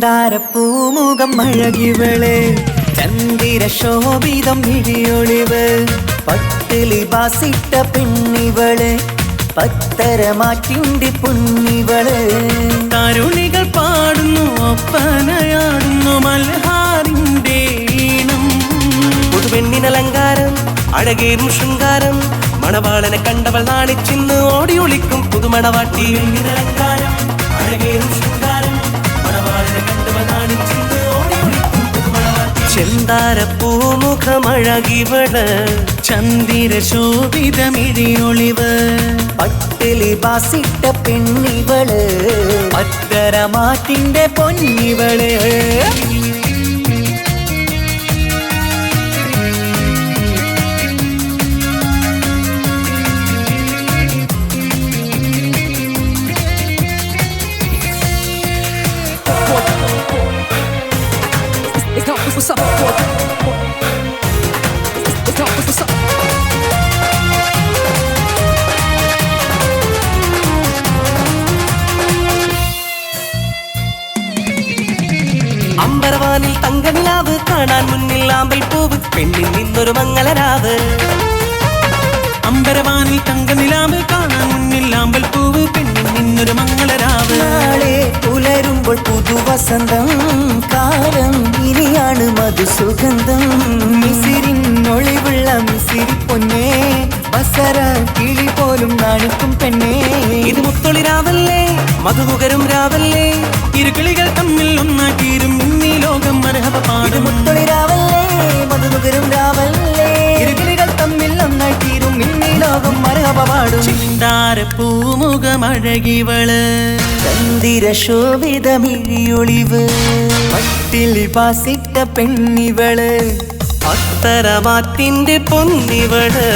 ചെന്താരപ്പൂമുഖം അഴകിവള് ചന്ദിര ശോഭിതം മിഴിയൊളിവ് പട്ടിലി ബാസിട്ട പെണ്ണിവള് പത്തരമാറ്റിന്റെ പൊന്നിവള് തരുണികൾ പാടുന്നു ഒപ്പനയാടുന്നു മൽഹാറിന്റെ ഈണം പുതുപെണ്ണിനലങ്കാരം അഴകേറും ശൃംഗാരം മണവാളനെ കണ്ടവൾ നാണിച്ചിന്ന് ഓടി ഒളിക്കും പുതുമണവാട്ടി അലങ്കാരം അഴകേറും ശൃംഗാരം മണവാളനെ കണ്ടവൾ നാണിച്ചിന്ന് ഓടി ഒളിക്കും പുതുമണവാട്ടി ചെന്താരപ്പൂമുഖമഴകിവള് ചന്ദിര ശോഭിതമിഴിയൊളിവ് പട്ടിലി ബാസിട്ട പെണ്ണിവള് പത്തരമാറ്റിന്റെ പൊന്നിവള് What's up? What's up? അമ്പരവാനിൽ തങ്കനിലാവ് കാണാൻ മുന്നിൽ ആമ്പൽ പൂവ് പെണ്ണിൽ നിന്നൊരു മംഗളരാവ് അമ്പരവാനിൽ തങ്കനിലാവ് കാണാൻ മുന്നിൽ ആമ്പൽ പൂവ് പെണ്ണിൽ നിന്നൊരു മംഗളരാവ് നാളെ പുലരുമ്പോൾ പുതുവസന്തം കാലം ഇനിയാണ് മധുസുഗന്ധം മിസിരിനൊളിവുള്ള മിസിരി പൊന്നേ ബസര കിളി പോലും നാണിക്കും പെണ്ണേ ഇത് മുത്തൊളി രാവല്ലേ മധുകുകരും രാവല്ലേ ഇരുകിളികൾ തമ്മിൽ ഒന്നാക്കിയിരും ഇന്നീ ലോകം മരഹബ ഇത് പാടും മുത്തൊളി രാവല്ലേ മധുനുകരും രാവല്ലേ ഇരുകിളികൾ തമ്മിൽ ഒന്നായി തീരും ഇന്നീ ലോകം മരഹബ പാടും ചെന്താരപ്പൂമുഖമഴകിവള് ചന്ദിര ശോഭിതമിഴിയൊളിവ് പട്ടിലി ബാസിട്ട പെണ്ണിവള് പത്തരമാറ്റിന്റെ പൊന്നിവള്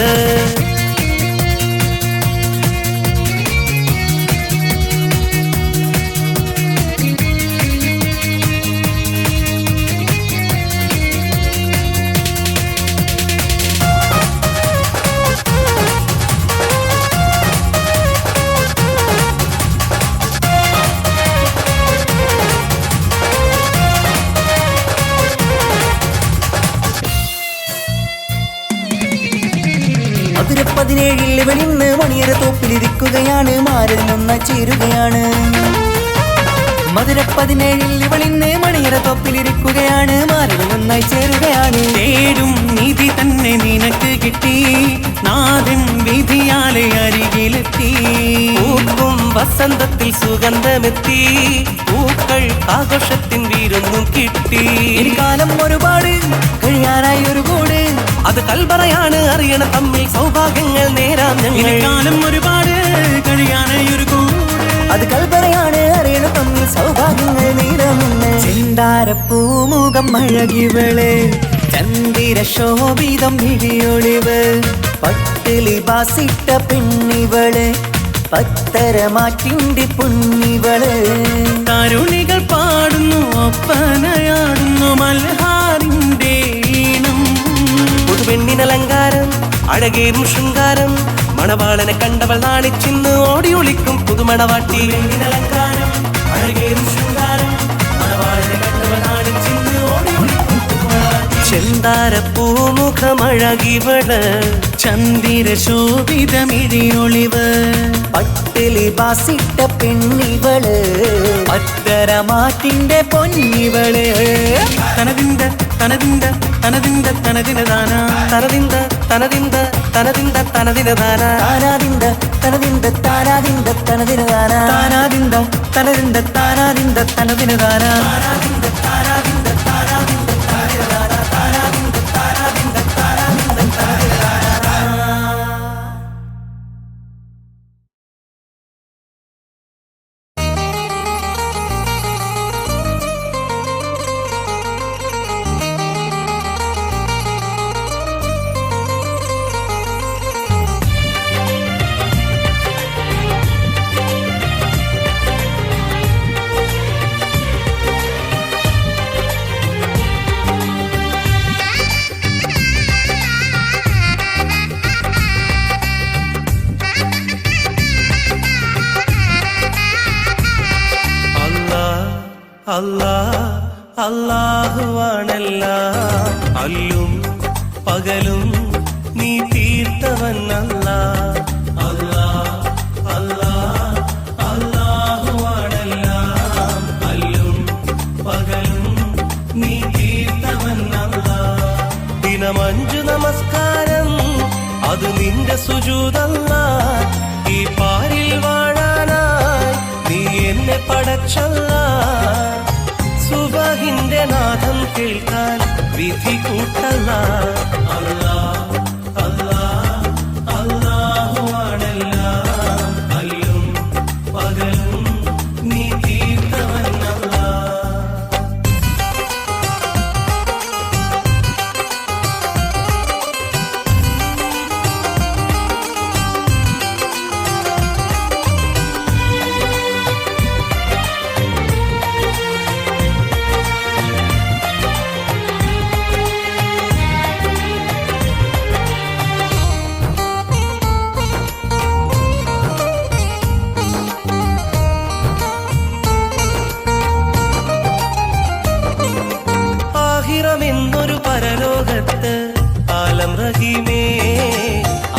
മധുര 17 വെളിന്ന് മണിയറ തോപ്പിലിരിക്കുകയാണ് മാറിൽ നന്നായി ചേരുകയാണ് മധുര 17 വെളിന്ന് മണിയറ തോപ്പിലിരിക്കുകയാണ് മാറിൽ നന്നായി ചേരുകയാണ് തേടും നിധി തന്നെ നിനക്ക് കിട്ടി നാഥൻ വിധിയാലെ അരികിലെത്തി പൂക്കും വസന്തത്തിൽ സുഗന്ധമെത്തി പൂക്കൾ ആഘോഷത്തിൻ വീരൊന്നും കിട്ടി ഇനി കാലം ഒരുപാട് കഴിയാനായി ഒരു കൂട് അത് കൽബറയാണ് അറിയണ തമ്മിൽ സൗഭാഗ്യങ്ങൾ നേരാം ഇനി ഞങ്ങൾ കാലം ഒരുപാട് കഴിയാനായി ഒരു കൂട് അത് കൽപ്പറയാണ് അറിയണ തമ്മിൽ സൗഭാഗ്യങ്ങൾ നീരമുന്ന് ചെന്താരപ്പൂമുഖം അഴകിവള് ചന്ദിര ശോഭിതം മിഴിയൊളിവ് പട്ടിലി ബാസിട്ട പെണ്ണിവള് പത്തരമാറ്റിന്റെ പൊന്നിവള് തരുണികൾ പാടുന്നു ഒപ്പനയാടുന്നു മൽഹാറിന്റെ ഈണം പുതുപെണ്ണിനലങ്കാരം അഴകേറും ശൃംഗാരം മണവാളനെ കണ്ടവൾ നാണിച്ചിന്ന് ഓടി ഒളിക്കും പുതുമണവാട്ടി അലങ്കാരം അഴകേറും ശൃംഗാരം മണവാളനെ കണ്ടവൾ നാണിച്ചിന്ന് ഓടി ഒളിക്കും പുതുമണവാട്ടി. ചെന്താരപ്പൂമുഖമഴകിവള് ചന്ദിര ശോഭിതമിഴിയൊളിവ് പട്ടിലി ബാസിട്ട പെണ്ണിവള് പത്തരമാറ്റിന്റെ പൊന്നിവള് തനതിന്ത തനതിന്ത തനതിന്ത തനതിനദാന തനതിന്ത തനതിന്ത തനതിന്ത തനതിനദാന താനാദിന്ത തനതിന്ത താനാദിന്ത തനതിനദാന താനാദിന്ത തനതിന്ത താനാദിന്ത തനതിനദാന Allah അല്ലാഹുവാണെല്ലാം അല്ലും പകലും നീ തീർത്തവൻ അല്ലാഹ് അല്ലാഹ് അല്ലാഹ് അല്ലാഹുവാണെല്ലാം അല്ലും പകലും നീ തീർത്തവൻ അല്ലാഹ് ദിനം 5 നമസ്കാരം അത് നിന്റെ സുജൂദല്ലാഹ് ഈ പാരിൽ വാഴാനായി നീ എന്നെ പടച്ചല്ലാഹ് സുബഹിന്റെ നാദം കേൾക്കാൻ വിധി കൂട്ടല്ലാഹ് അല്ലാഹ് അല്ലാഹ് അല്ലാഹുവാണെല്ലാം അല്ലും പകലും നീ തീർത്തവൻ അല്ലാഹ് ആഹിറമെന്നൊരു പരലോകത്ത് ആലം റഹീമേ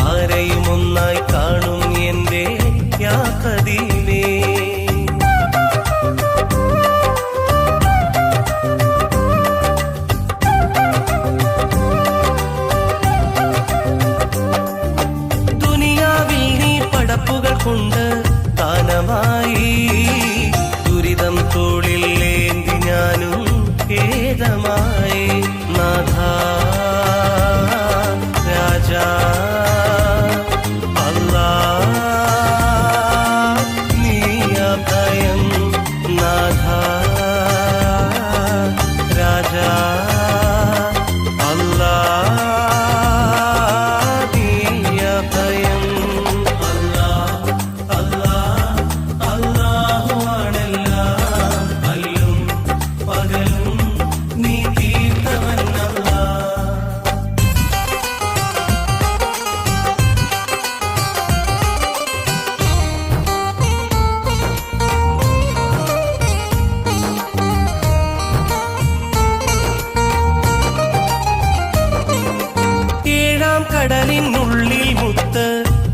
ആരെയും ഒന്നായി കാണും എന്റെ യാ ഖദീമേ ദുനിയാവിൽ നീ പടപ്പുകൾ കൊണ്ട് ദാനമായി ദുരിതം തോളിൽ ഏന്തി ഞാനും ഖേദമായി നാഥാ രാജാ അല്ലാഹ് നീ അഭയം നാഥാ രാജാ അല്ലാഹ് നീ അഭയം അല്ലാഹ് അല്ലാഹ് അല്ലാഹുവാണെല്ലാം അല്ലും പകലും നീ തീർത്തവൻ അല്ലാഹ് ഏഴാം കടലിനുള്ളിൽ മുത്ത്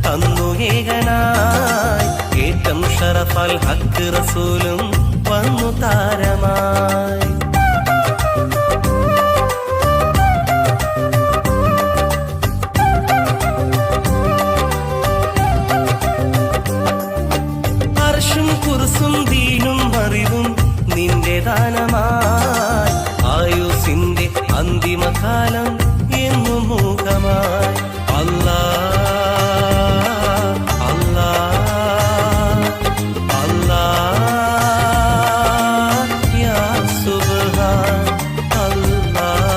തന്നു ഏകനായി ഏറ്റം ഷറഫൽ ഹക്ക് റസൂലും വന്നു താരമായി അർശും കുർസും ദീനും അറിവും നിന്റെ ദാനമായി ആയുസിന്റെ അന്തിമകാലം എന്നു മൂകമായി അല്ലാഹ് അല്ലാഹ് അല്ലാഹ് യാ സുബ്ഹാൻ അല്ലാഹ്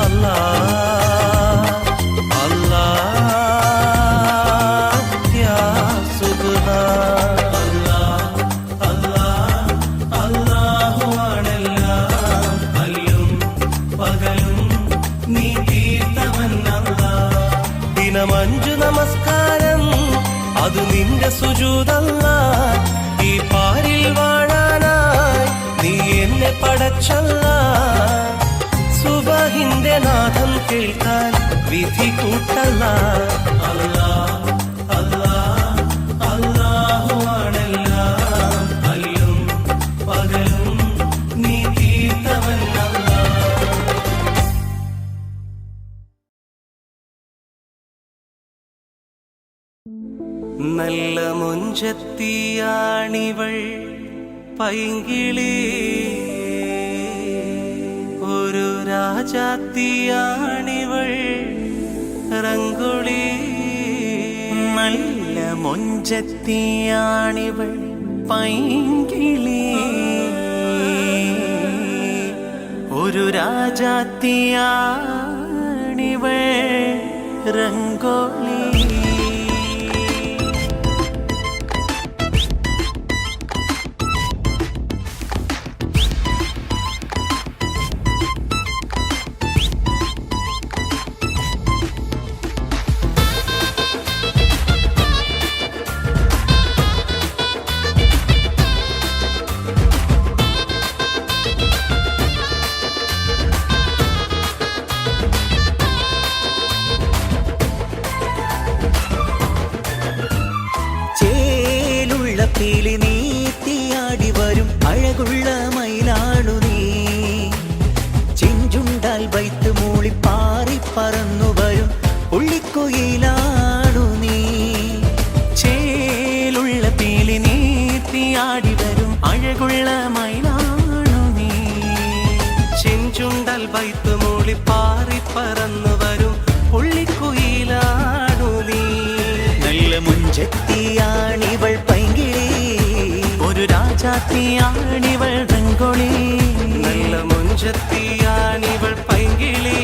അല്ലാഹ് അല്ലാഹ് യാ സുബ്ഹാൻ അല്ലാഹ് അല്ലാഹ് അല്ലാഹുവാണെല്ലാം അല്ലും പകലും നീ തീർത്തവൻ അല്ലാഹ് ദിനം 5 നമസ്കാരം അത് നിന്റെ സുജൂദല്ലാഹ് ഈ പാരിൽ വാഴാനായി നീ എന്നെ പടച്ചല്ലാഹ് സുബഹിന്റെ നാദം കേൾക്കാൻ വിധി കൂട്ടല്ലാഹ് അല്ലാഹ് അല്ലാഹ് അല്ലാഹുവാണെല്ലാം അല്ലും പകലും നീ തീർത്തവൻ അല്ലാഹ് നല്ല മുഞ്ചത്തിയാണിവൾ പൈങ്കിളി ഒരു രാജാത്തിയാണിവൾ റംഗുളി നല്ല മൊഞ്ചത്തിയാണിവൾ പൈങ്കിളി ഒരു രാജാത്തിയാണിവൾ രംഗോളി പീലി നീത്തിയാടി വരും അഴകുള്ള മയിലാണു നീ ചെഞ്ചുണ്ടാൽ വൈത്ത് മൂളി പാറി പറന്നു വരും പുള്ളിക്കുയിലാണു നീ ചേലുള്ള പീലി നീത്തിയാടി വരും അഴകുള്ള മയിലാണു നീ ചെഞ്ചുണ്ടൽ വൈത്ത് മൂളി പാറി പറന്നു വരും പുള്ളിക്കുയിലാണു നീ നല്ല മുഞ്ചത്തിയാണിവൾ പൈങ്കിളി ഒരു രാജാത്തിയാണിവൾ റംഗോളി നല്ല മുഞ്ചത്തിയാണിവൾ പൈങ്കിളി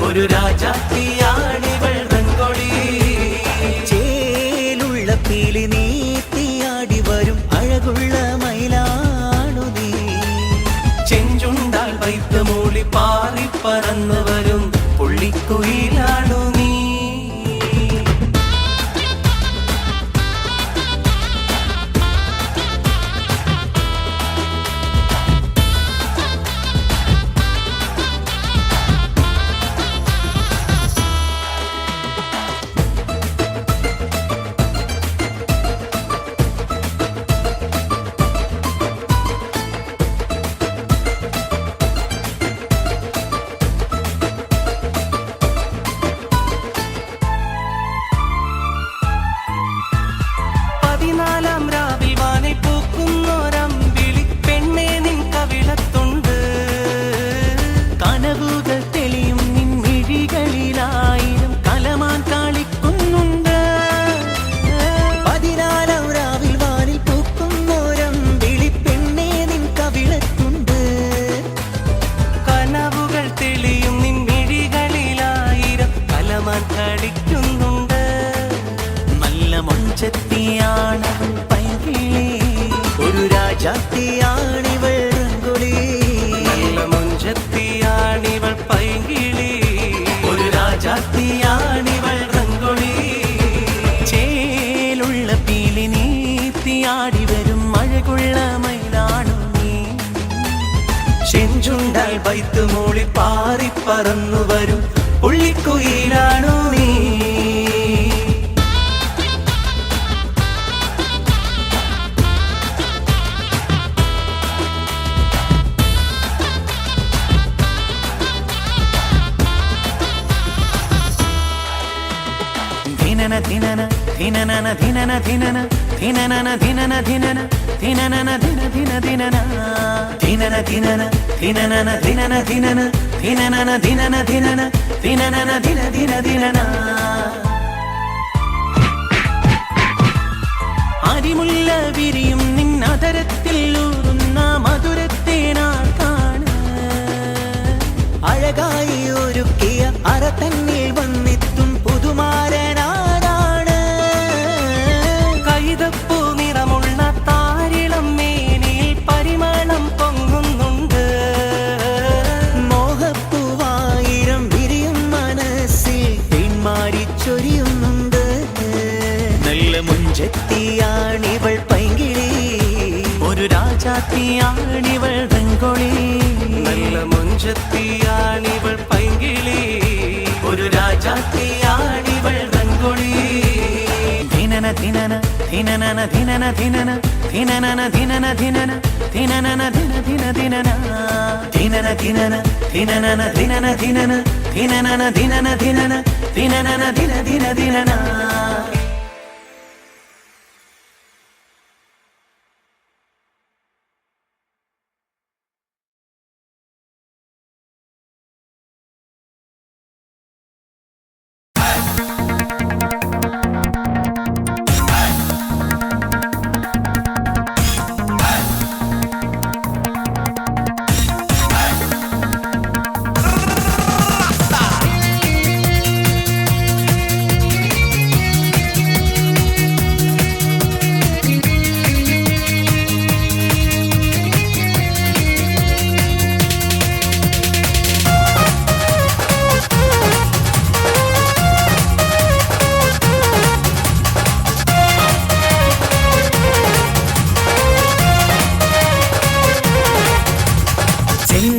ഒരു രാജാത്തിയാണിവൾ റംഗോളി ചേലുള്ള പീലി നീത്തിയാടി വരും അഴകുള്ള മയിലാണു നീ ചെഞ്ചുണ്ടാൽ വൈത്ത് മൂളി പാറി പറന്നു വരും പുള്ളിക്കുയിലാണു നീ പതിനാലാം രാവിൽ വാനിൽ പൂക്കുന്നൊരമ്പിളി പെണ്ണേ നിൻ കവിളത്തുണ്ട് കനവുകൾ തെളിയും നിൻമിഴികളിലായിരം കലമാൻ കളിക്കുന്നുണ്ട് 14 രാവിൽ വാനിൽ പൂക്കുന്നോരമ്പിളി പെണ്ണേ നിൻ കവിളത്തുണ്ട് കനവുകൾ തെളിയും നിൻ മിഴികളിലായിരം കലമാൻ കളിക്കുന്നുണ്ട് നല്ല മൊഞ്ചത്തിയാണവൾ പൈങ്കിളി ഒരു രാജാത്തിയാണിവൾ റംഗോളി നല്ല മുഞ്ചത്തിയാണിവൾ പൈങ്കിളി ഒരു രാജാത്തിയാണിവൾ റംഗോളി ചേലുള്ള പീലി നീത്തിയാടി വരും അഴകുള്ള മയിലാണു നീ ചെഞ്ചുണ്ടാൽ വൈത്ത് മൂളി പാറി പറന്നു വരും പുള്ളിക്കുയിലാണു നീ ധിനന ധിനന ധിനനന ധിനന ധിനന ധിനനന ധിനന ധിനന ധിനനന ധിന ധിന ധിനന ധിനന ധിനന ധിനനന ധിനന ധിനന ധിനനന ധിനന ധിനന ധിനനന ധിന ധിന ധിനന അരിമുല്ല വിരിയും നിന്നതരത്തിൽ ഊറുന്ന മധുരത്തേനാൾ കാണ് അഴകായി ഒരുക്കിയ അറ തന്നിൽ വന്നെത്തും പുതുമാരനാരാണ് കൈതപ്പൂ നിറമുള്ള താരിളം മേനിയിൽ പരിമളം പൊങ്ങുന്നുണ്ട് മോഹപ്പൂവായിരം വിരിയും മനസ്സിൽ പിന്മാരി ചൊരിയുന്നുണ്ട് നല്ല മുഞ്ചത്തിയാണിവൾ പൈങ്കിളി ഒരു രാജാത്തിയാണിവൾ റംഗോളി നല്ല മുഞ്ചത്തിയാണിവൾ പൈങ്കിളി ഒരു രാജാത്തിയാണിവൾ റംഗോളി ധിനന ധിനന ധിനനന ധിനന ധിനന ധിനനന ധിനന ധിനന ധിനനന ധിന ധിന ധിനന ധിനന ധിനന ധിനനന ധിനന ധിനന ധിനനന ധിനന ധിനന ധിനനന ധിന ധിന ധിനന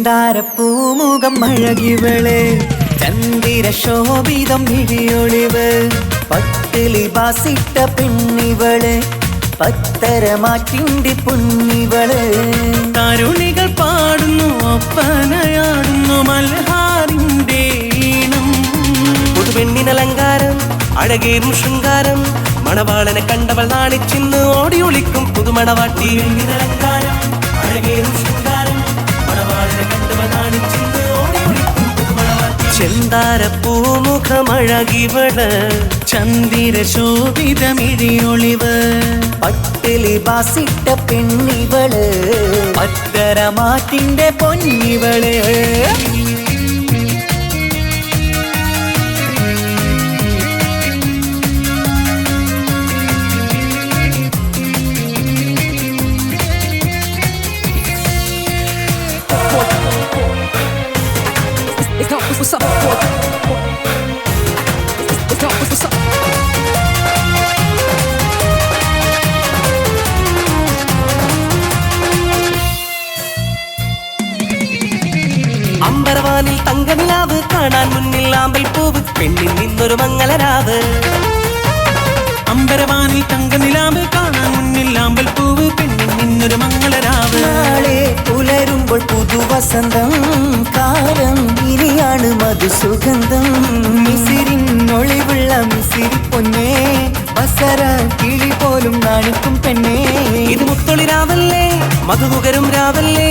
ചന്ദാരപ്പൂമുഖം അഴകിവള് ചന്ദിര ശോഭിതം വിഴിയൊളിവ് പട്ടിലി ബാസിട്ട പെണ്ണിവള് പത്തരമാറ്റിന്റെ പൊന്നിവള് തരുണികൾ പാടുന്നു ഒപ്പനയാടുന്നു മൽഹാറിന്റെ ഈണം പുതുപെണ്ണിനലങ്കാരം അഴകേറും ശൃംഗാരം മണവാളനെ കണ്ടവൾ നാണിച്ചിന്ന് ഓടി ഒളിക്കും പുതുമണവാട്ടി അലങ്കാരം അഴകേറും ശൃംഗാരം മണവാളനെ കണ്ടവൾ നാണിച്ചിന്ന് ഓടി ഒളിക്കും പുതുമണവാട്ടി ചെന്താര പൂമുഖമഴകിവള് ചന്ദിര ശോഭിതമിഴിയൊളിവ് പട്ടിലി ബാസിട്ട പെണ്ണിവള് പത്തരമാറ്റിന്റെ പൊന്നിവള് It's not what's up. It's not what's up. അമ്പരവാനിൽ തങ്കനിലാവ് കാണാൻ മുന്നിൽ ആമ്പൽ പൂവ് പെണ്ണിൽ നിന്നൊരു മംഗളരാവ് അമ്പരവാനിൽ തങ്കനിലാവ് കാണാൻ മുന്നിൽ ആമ്പൽ പൂവ് പെണ്ണിൽ നിന്നൊരു മംഗളരാവ് നാളെ പുലരുമ്പോൾ പുതുവസന്തം കാലം ഇനിയാണ് മധുസുഗന്ധം മിസിരിനൊളിവുള്ള മിസിരി പൊന്നേ വസര കിളി പോലും നാണിക്കും പെണ്ണേ ഇത് മുത്തൊളിരാവല്ലേ മധുമുകരും രാവല്ലേ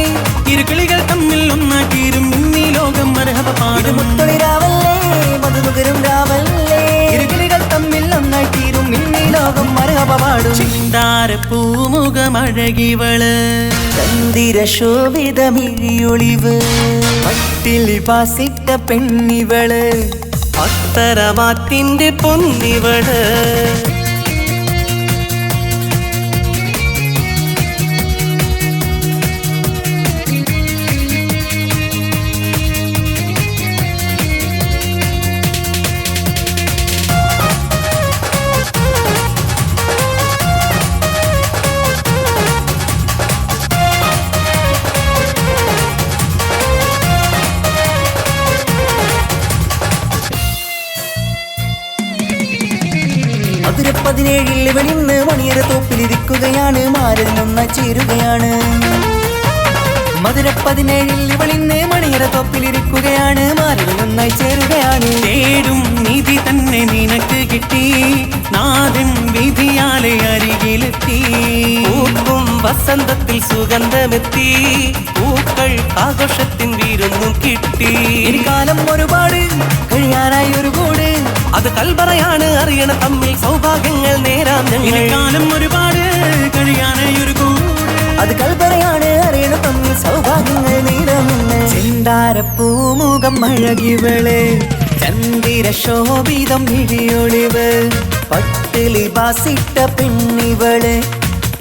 ഇരുകിളികൾ തമ്മിൽ ഒന്നാക്കിയിരും ഇന്നീ ലോകം മരഹബ ഇത് പാടും മുത്തൊളിരാവല്ലേ മധുമുകരും രാവല്ലേ ഇരുകിളികൾ തമ്മിൽ ഒന്നായി തീരും ഇന്നീ ലോകം മരഹബ പാടും ചിന്താര പൂമുഖമഴകിവള് ചന്ദിര ശോഭിതമിഴിയൊളിവ് പട്ടിലി പാസിട്ട പെണ്ണിവള് പത്തരമാറ്റിന്റെ പൊന്നിവള് മധുര 17 ഇവളിന്ന് മണിയര തോപ്പിലിരിക്കുകയാണ് മാരനൊന്നായി ചേരുകയാണ് മധുര 17 ഇവളിന്ന് മണിയര തോപ്പിലിരിക്കുകയാണ് മാരനൊന്നായി ചേരുകയാണ് തേടും നിധി തന്നെ നിനക്ക് കിട്ടി നാദൻ വിധിയാലെ അരികിലെത്തി പൂക്കും വസന്തത്തിൽ സുഗന്ധമെത്തി പൂക്കൾ ആഘോഷത്തിൻ വീരൊന്നും കിട്ടി ഇനി കാലം ഒരുപാട് കഴിയാനായി ഒരു കൂട് അത് കൽബറയാണ് അറിയണ തമ്മിൽ സൗഭാഗ്യങ്ങൾ നേരാം ഞങ്ങൾ കാലം ഒരുപാട് കഴിയാനായി ഒരു കൂട് അത് കൽപ്പറയാണ് അറിയണ തമ്മിൽ സൗഭാഗ്യങ്ങൾ നീരമുന്ന് ചെന്താരപ്പൂമുഖം അഴകിവള് ചന്ദിര ശോഭിതം ഇടിയൊളിവ് പട്ടിലി ബാസിട്ട പെണ്ണിവള്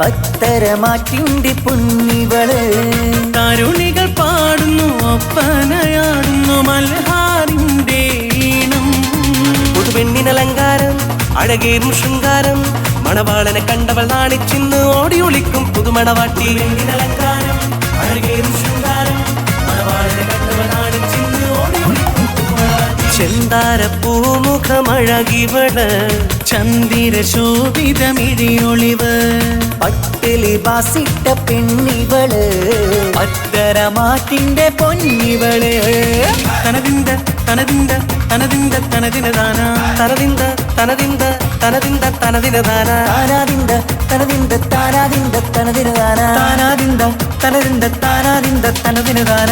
പത്തരമാറ്റിന്റെ പൊന്നിവള് തരുണികൾ പാടുന്നു ഒപ്പനയാടുന്നു മൽഹാറിന്റെ ഈണം പുതുപെണ്ണിനലങ്കാരം അഴകേറും ശൃംഗാരം മണവാളനെ കണ്ടവൾ നാണിച്ചിന്ന് ഓടി ഒളിക്കും പുതുമണവാട്ടി അലങ്കാരം അഴകേറും ശൃംഗാരം മണവാളനെ കണ്ടവൾ നാണിച്ചിന്ന് ഓടി ഒളിക്കും പുതുമണവാട്ടി. ചെന്താര പൂമുഖമഴകിവള് ചന്ദിര ശോഭിതമിഴിയൊളിവ് പട്ടിലി ബാസിട്ട പെണ്ണിവള് പത്തരമാറ്റിന്റെ പൊന്നിവള് തനതിന്ത തനതിന്ത തനതിന്ത തനതിനദാന തനതിന്ത തനതിന്ത തനതിന്ത തനതിനദാന താനാദിന്ത തനതിന്ത താനാദിന്ത തനതിനദാന താനാദിന്ത തനതിന്ത താനാദിന്ത തനതിനദാന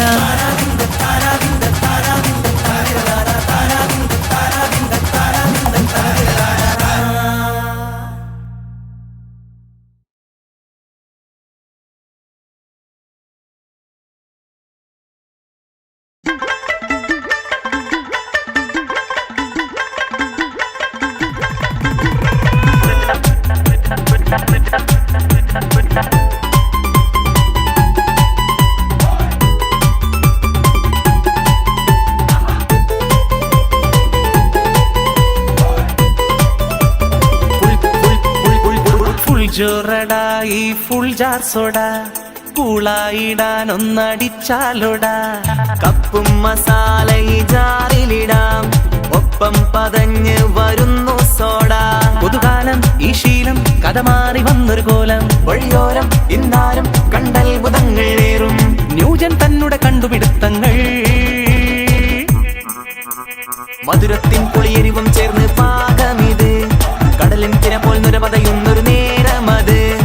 ജോറടായി ഫുൾ ജാർ സോഡ പൂളായിടാൻ ഒന്നടിച്ചാലോടാ കപ്പും മസാല ഈ ജാറിലിടാം ഒപ്പം പതഞ്ഞ് വരുന്നു സോഡ പുതുകാലം ഈ ശീലം കഥ മാറി വന്നൊരു കോലം. വഴിയോരം ഇന്നാരും കണ്ടത്ഭുതങ്ങളേറും. ന്യൂജൻ തന്നുടെ കണ്ടുപിടുത്തങ്ങൾ. മധുരത്തിൻ പുളിയെരിവും ചേർന്ന് പാകമിത്. കടലിൻ തിര പോൽ നുരപതയുന്നൊരു നേരമത്.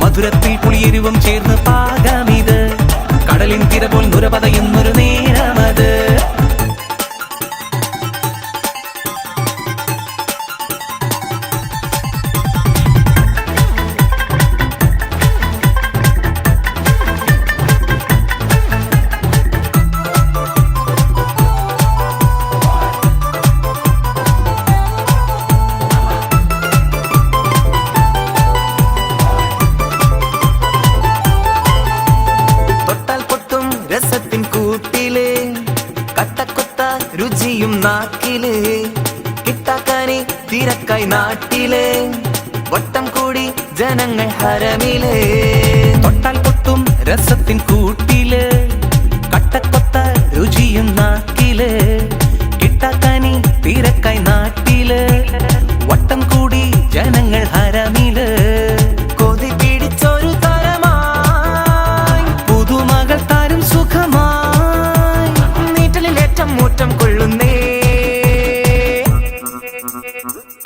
മധുരത്തിൽ പുളിയെരിവും ചേർന്ന് പാകമിത്. കടലിൻ തിര പോൽ നുരപതയുന്നൊരു നേരമത്. രസത്തിൻ കൂട്ടില് കട്ടക്കൊത്ത രുചിയും നാക്കില്. കിട്ടാക്കാനി തിരക്കായി നാട്ടില്. വട്ടം കൂടി ജനങ്ങൾ ഹരമില്. തൊട്ടാൽ പൊട്ടും രസത്തിൻ കൂട്ടില്. കട്ടക്കൊത്ത രുചിയും നാക്കില്. കിട്ടാക്കാനി തിരക്കായി നാട്ടില്. വട്ടം കൂടി ജനങ്ങൾ ഹരമില്. കൊതി പിടിച്ചൊരു തരമായി പുതുമകൾ താരും സുഖമായി. നീറ്റലിലേറ്റം മൂറ്റം കൊള്ളുന്നേ.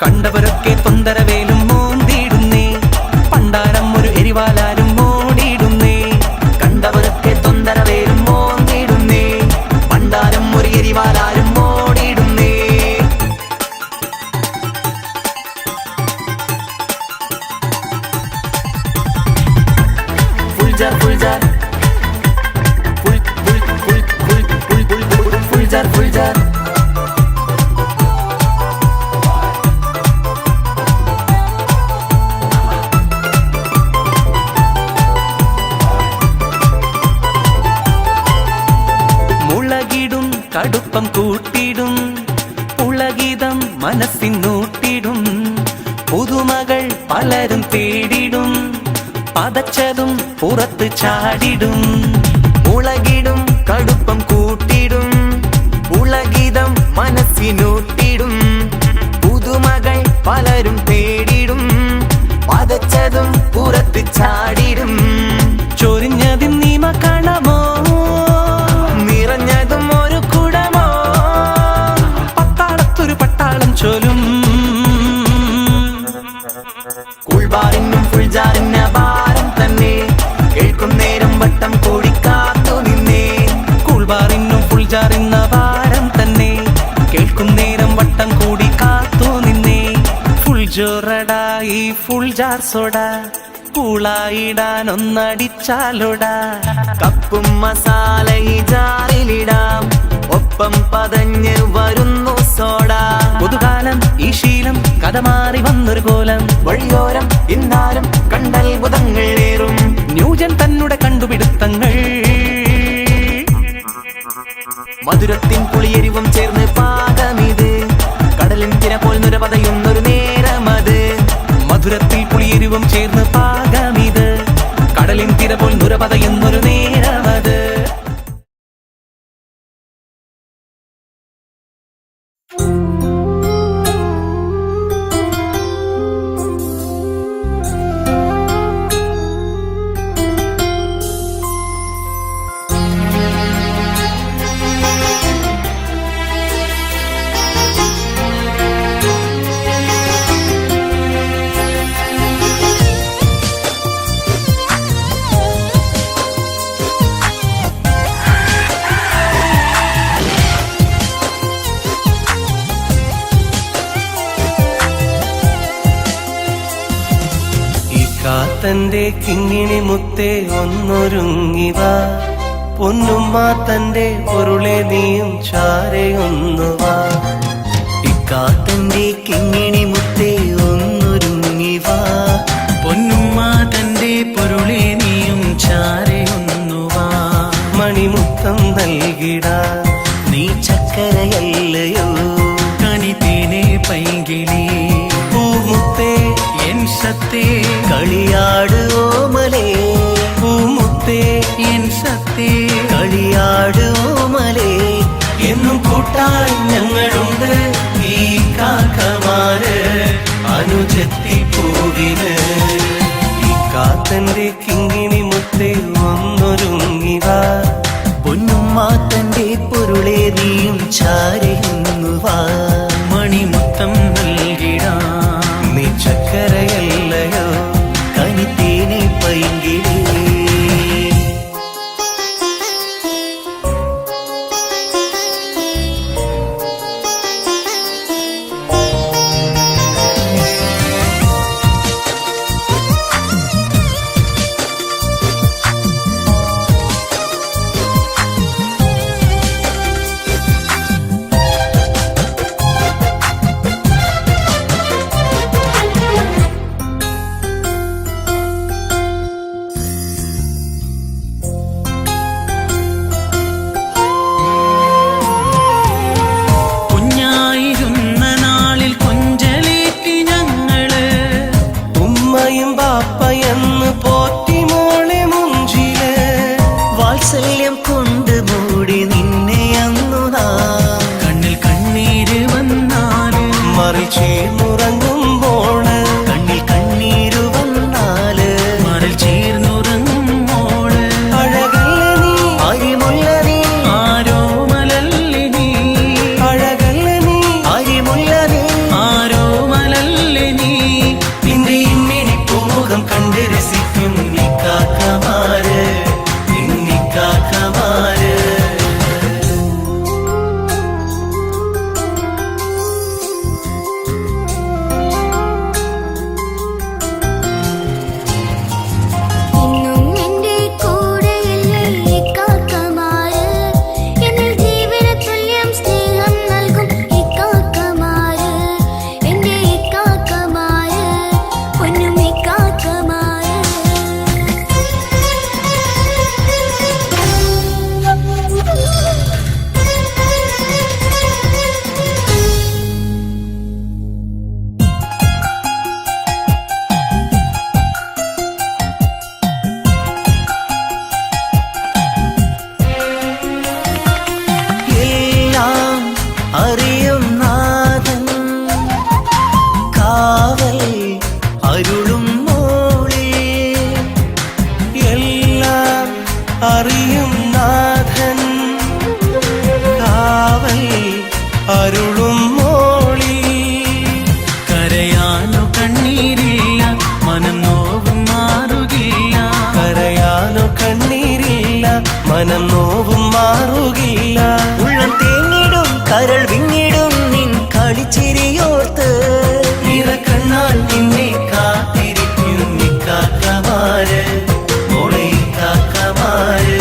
കണ്ടവരൊക്കെ തൊന്തരവേലും മോന്തിടുന്നേ. പണ്ടാരം ഒരു എരിവാലാരും ഓടിയിടുന്നേ. കണ്ടവരൊക്കെ തൊന്തരവേലും മോന്തിടുന്നേ. പണ്ടാരം ഒരു എരിവാലാരും ഓടിയിടുന്നേ. Full jar full jar full full full full full full full jar full jar. മുളകിടും കടുപ്പം കൂട്ടിടും. പുളകിതം മനസ്സിനൂട്ടിടും. പുതുമകൾ പലരും തേടിടും. പതച്ചതും പുറത്ത് ചാടിടും. മുളകിടും കടുപ്പം കൂട്ടിടും. ഉളകിതം മനസ്സിനൂട്ടിടും. പുതുമകൾ പലരും തേടിടും. പതച്ചതും പുറത്ത് ചാടിടും. ചൊരിഞ്ഞതിൻ നീമ കാണമോ? നിറഞ്ഞതും ഒരു കുടമോ? പട്ടാളത്തൊരു പട്ടാളം ചൊലും. കൂൾബാറിനും ഫുൾജാറിന് ഭാരം തന്നെ. കേൾക്കും നേരം വട്ടം കൂടി കാത്തു നിന്നേ. കൂൾബാറിനും ഫുൾജാറിന്ന ഭാരം തന്നെ. കേൾക്കും നേരം വട്ടം കൂടി കാത്തു നിന്നേ. ഫുൾ ജോറടായി ഫുൾജാർ സോഡ. കൂളായിടാൻ ഒന്നടിച്ചാലോടാ. കപ്പും മസാല ഈ ജാറിലിടാം. ഒപ്പം പതഞ്ഞ് വരുന്നു സോഡ. പുതുകാലം ഈ ശീലം കഥ മാറി വന്നൊരു കോലം. വഴിയോരം ഇന്നാരും കണ്ടത്ഭുതങ്ങളേറും. ന്യൂജൻ തന്നുടെ കണ്ടുപിടുത്തങ്ങൾ. മധുരത്തിൻ പുളിയെരിവും ചേർന്ന് പാകമിത്. കടലിൻ തിര പോൽ നുരപതയുന്നൊരു നേരമത്. മധുരത്തിൽ പുളിയെരിവും ചേർന്ന് പാകമിത്. കടലിൻ തിര പോൽ നുരപതയുന്നൊരു നേരമത്. തന്റെ കിങ്ങിണി മുത്തേ ഒന്നൊരുങ്ങിവ. പൊന്നുമ്മ തന്റെ പൊരുളെ നീയും ചാരയൊന്നുവാ. ഇക്കാത്തന്റെ കിങ്ങിണി മുത്തേ ഒന്നൊരുങ്ങിവാ. പൊന്നുമ്മ തന്റെ പൊരുളെ നീയും ചാരയൊന്നുവാ. മണിമുത്തം നൽകിടാ. നീ ചക്കരയല്ലയോ കനി തേനെ പൈകിളി. പൂമുത്തേ എൻ സത്തേ കളിയാട് ഓമലേ. പൂമുത്തേ എൻ സത്തേ കളിയാട് ഓമലേ. എന്നും കൂട്ടാൻ ഞങ്ങളുണ്ട് ഈ കാക്കമാര് അനുജത്തി പൂവിന്. മനം നോവും മാറുകില്ല. ഉള്ളം തേങ്ങിടും കരൾ വിങ്ങിടും നിൻ കളിച്ചിരിയോർത്ത് നിറക്കണ്ണാൽ നിന്നെ കാത്തിരിക്കും നിക്കാക്കമാര് മോളെ കാക്കമാര്.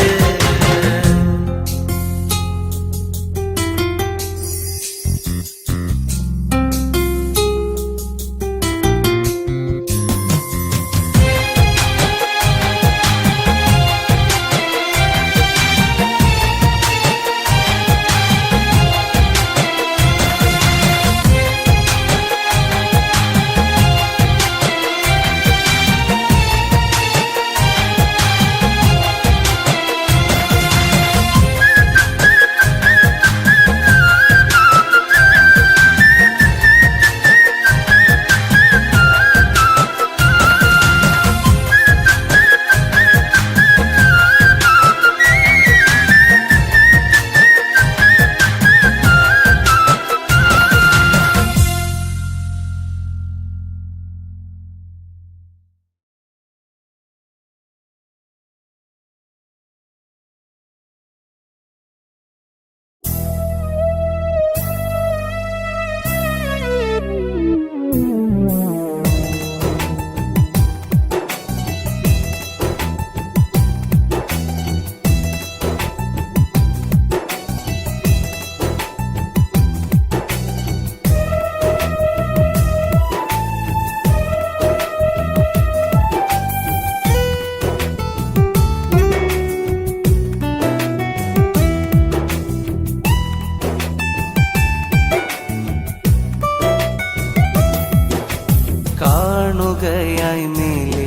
കാണുകയായി മേലെ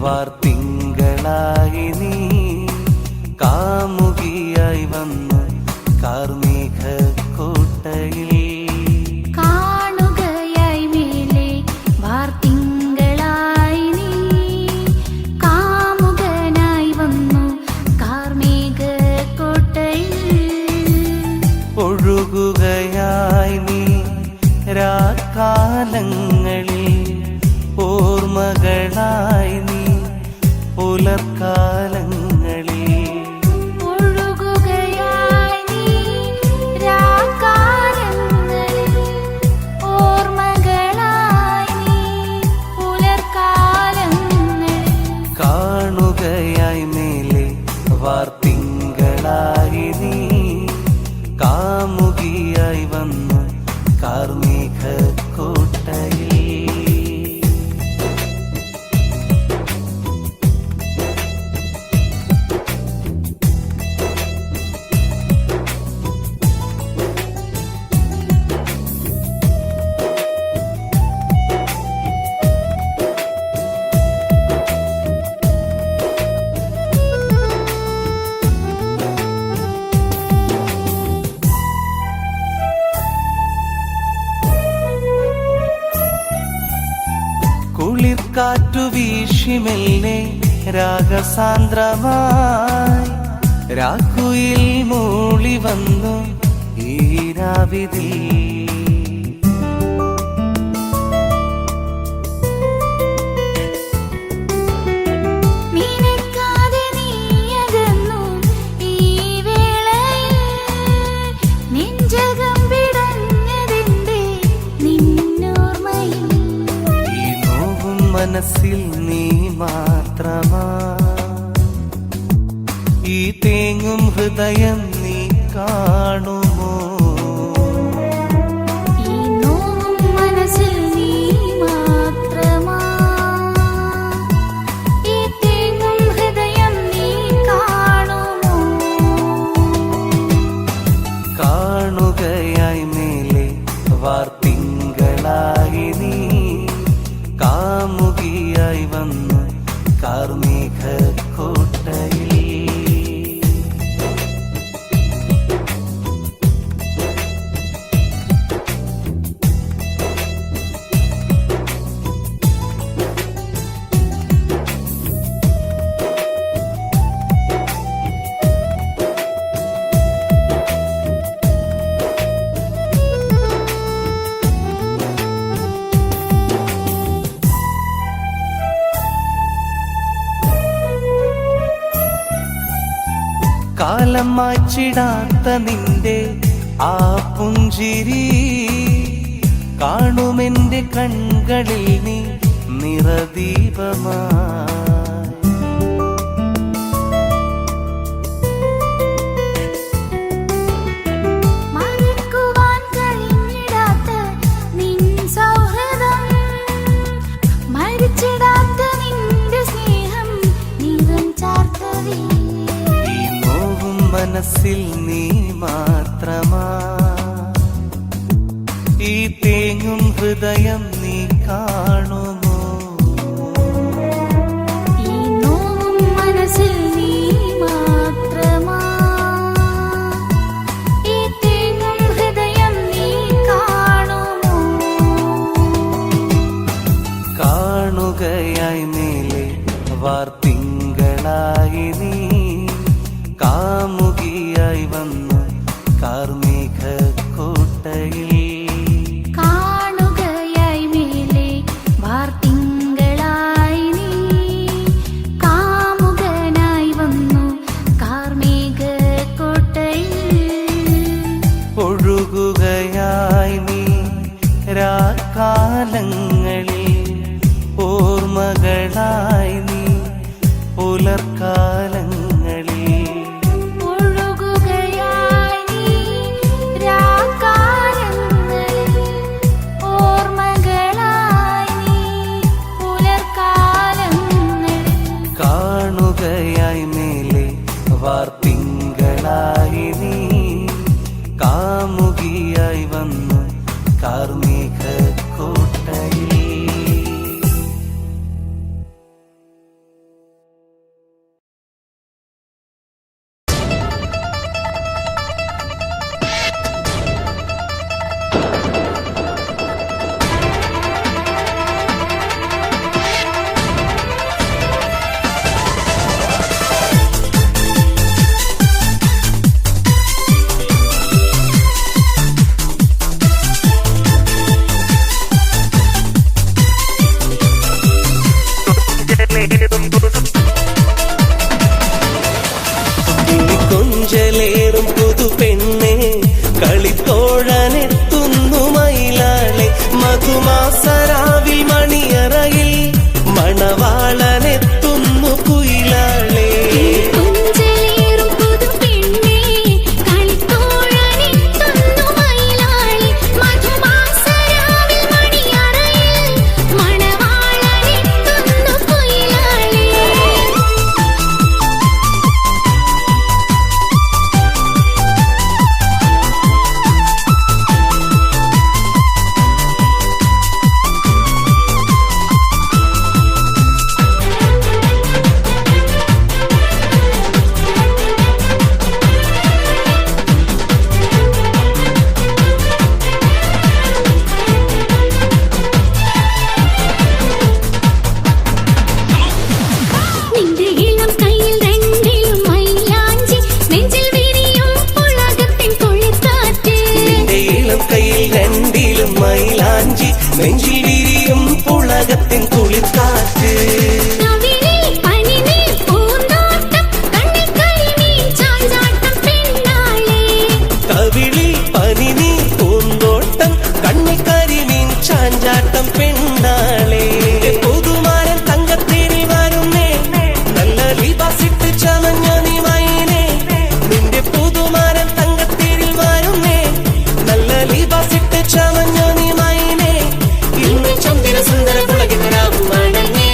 വാർത്തിങ്കളായി നീ കാമുകിയായി വന്ന് കാർമേഘ കോട്ടയിൽ. കാണുകയായി മേലെ വാർത്തിങ്കളായി നീ കാമുകനായി വന്നു കാർമേഘ കോട്ടയിൽ. ഒഴുകുകയായി നീ രാക്കാലങ്ങളിൽ ഓർമ്മകളായി നീ പുലർക്കാലങ്ങളിൽ. ഒഴുകുകയായി നീ രാക്കാലങ്ങളിൽ ഓർമ്മകളായി നീ പുലർക്കാലങ്ങളിൽ. കാണുകയായി മേലെ വാർത്തിങ്കളായി നീ കാമുകിയായി വന്ന് കാർമേഘ കോട്ടയിൽ. കുളിർക്കാറ്റു വീശിമെല്ലെ രാഗസാന്ദ്രമായി രാക്കുയിൽ മൂളി വന്നു ഈ രാവിതിൽ. നിനക്കാതെ നീയകന്നു ഈ വേളയിൽ നെഞ്ചകം പിടഞ്ഞതിന്റെ നിന്നോർമ്മയിൽ. ഈ നോവും മനസ്സിൽ നീ മാത്രമാ ഈ തേങ്ങും ഹൃദയം നീ കാണുമോ. ഈ നോവും മനസ്സിൽ നീ മാത്രമാ ഈ തേങ്ങും ഹൃദയം നീ കാണുമോ. കാണുകയായി മേലെ വാർത്തിങ്കളായി നീ കാമുകിയായി വന്ന് കാർമേഘ കോട്ടയിൽ. കാലം മാച്ചിടാത്ത നിന്റെ ആ പുഞ്ചിരി കാണുമെന്റെ കൺകളിൽ നീ നിറദീപമായി. മറക്കുവാൻ കഴിഞ്ഞിടാത്ത നിൻ സൗഹൃദം, മരിച്ചിടാത്ത നിന്റെ സ്നേഹം നീളം ചാർത്തവേ. ഈ നോവും മനസ്സിൽ നീ മാത്രമാ, ഈ തേങ്ങും ഹൃദയം നീ കാണുമോ? ഈ നോവും മനസ്സിൽ നീ മാത്രമാ, ഈ തേങ്ങും ഹൃദയം നീ കാണുമോ? കാണുകയായി മേലെ വാർത്തിങ്കളായി നീ, കാമുകിയായി വന്നു കാർമേഘ കോട്ടയിൽ. കാണുകയായി മേലെ വാർത്തിങ്കളായി നീ, കാമുകനായി വന്നു കാർമേഘക്കോട്ടയിൽ. ഒഴുകുകയായി നീ രാക്കാലങ്ങളിൽ, ഓർമ്മകളായി നീ പുലർക്കാലങ്ങളിൽ. ഒഴുകുകയായി നീ രാക്കാലങ്ങളിൽ, ഓർമ്മകളായി നീ പുലർക്കാലങ്ങളിൽ. കാണുകയായി മേലെ വാർത്തിങ്കളായി നീ, കാമുകിയായി വന്നു കാർമേഘ കോട്ടയിൽ. കൊഞ്ചലേറും പുതുപെണ്ണെ കളിത്തോഴനെത്തുന്നു മയിലാളെ, മധുമാസരാവിൽ മണിയറയിൽ മണവാളനെത്തുന്നു കുയിലാളെ. കൊഞ്ചലേറും പുതുപെണ്ണേ കളിത്തോഴനെത്തുന്നു മയിലാളെ, മധുമാസരാവിൽ മണിയറയിൽ മണവാളനെത്തുന്നു കുയിലാളെ. നിന്റെ ഇളം കയ്യിൽ രണ്ടിലും മൈലാഞ്ചി, നെഞ്ചിൽ വിരിയും പുളകത്തിൻ കുളിർക്കാറ്റ്. നിന്റെ ഇളം കയ്യിൽ രണ്ടിലും മൈലാഞ്ചി, നെഞ്ചിൽ വിരിയും പുളകത്തിൻ കുളിർക്കാറ്റ്. കവിളിൽ പനിനീർ പൂന്തോട്ടം, കണ്ണിൽ കരിമീൻ ചാഞ്ചാട്ടം പെണ്ണാളെ. കവിളിൽ പനിനീ പൂന്തോട്ടം, കണ്ണിൽ കരിമീൻ ചാഞ്ചാട്ടം പെണ്ണാളെ. പുതുമാരൻ തങ്കത്തേരി വരുന്നേ, നല്ല ലിബാസിട്ട് ചമഞ്ഞ നീ മൈനേ. നിന്റെ പുതുമാരൻ തങ്കത്തേരിൽ വരുന്നേ, നല്ല ലിബാസിട്ട് ചമഞ്ഞ നീ മൈനേ. ഇന്ന് ചന്ദ്ര സുന്ദര പുളകിതരാവും മടങ്ങേ.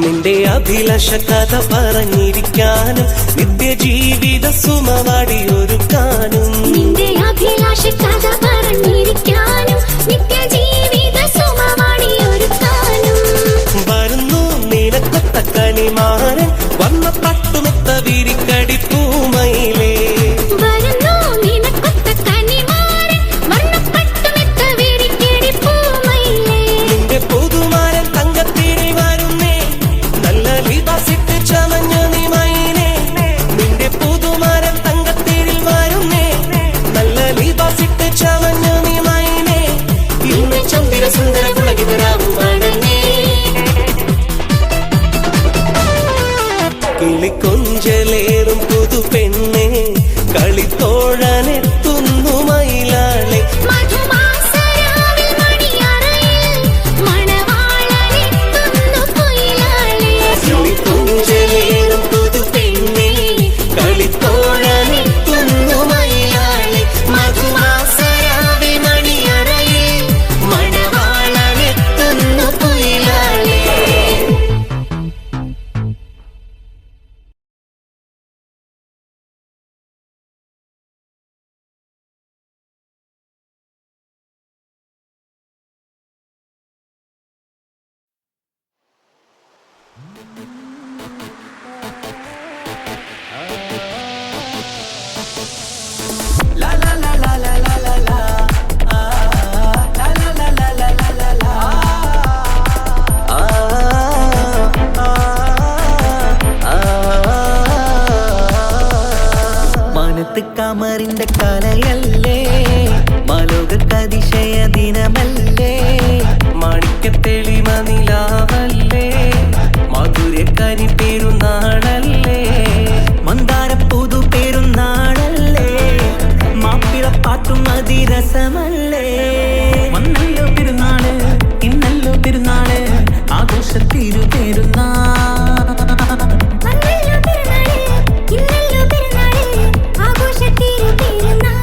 നിന്റെ അഭിലാഷ കഥ പറഞ്ഞിരിക്കാനും, നിത്യജീവിത സുമവാടി ഒരുക്കാനും. നിന്റെ അഭിലാഷ കഥ പറഞ്ഞിരിക്കാനും, നിത്യജീവിത സുമവാടി ഒരുക്കാനും. വരുന്നു നിനക്കൊത്ത കണിമാരൻ, വന്ന പട്ടുമെത്ത വിരിക്കടി പൂമയിലേ. വരുന്നു നിനക്കൊത്ത കനിമാരൻ, വർണ്ണപ്പട്ടുമെത്ത വിരിക്കടി പൂമയിലേ. കിളിക്കൊഞ്ചലേറും പുതുപെണ്ണെ കളിത്തോഴനെത്തുന്നു മയിലാളെ മധുമാസരാവിൽ മണിയറയിൽ മണവാളനെത്തുന്നു കുയിലാളെ. കിളിക്കൊഞ്ചലേറും പുതുപെണ്ണെ കളിത്തോഴനെത്തുന്നു മയിലാളെ മധുമാസരാവിൽ മണിയറയിൽ മണവാളനെത്തുന്നു കുയിലാളെ. മാനത്ത് കമറിന്റെ കലയല്ലേ മാലോകതിശയ ദിനമല്ലേ മാണിക്യത്തെളിമ നിലാവല്ലേ മധുരക്കനി പെരുന്നാളല്ലേ മന്ദാര പുതു പെരുന്നാളല്ലേ മാപ്പിളപ്പാട്ടും അതിരസമല്ലേ വന്നല്ലോ പെരുന്നാള് ഇന്നല്ലോ പെരുന്നാള് ആഘോഷത്തിരു പെരുന്നാൾ. വന്നല്ലോ പെരുന്നാള്, ഇന്നല്ലോ പെരുന്നാള്, ആഘോഷത്തിരു പെരുന്നാൾ.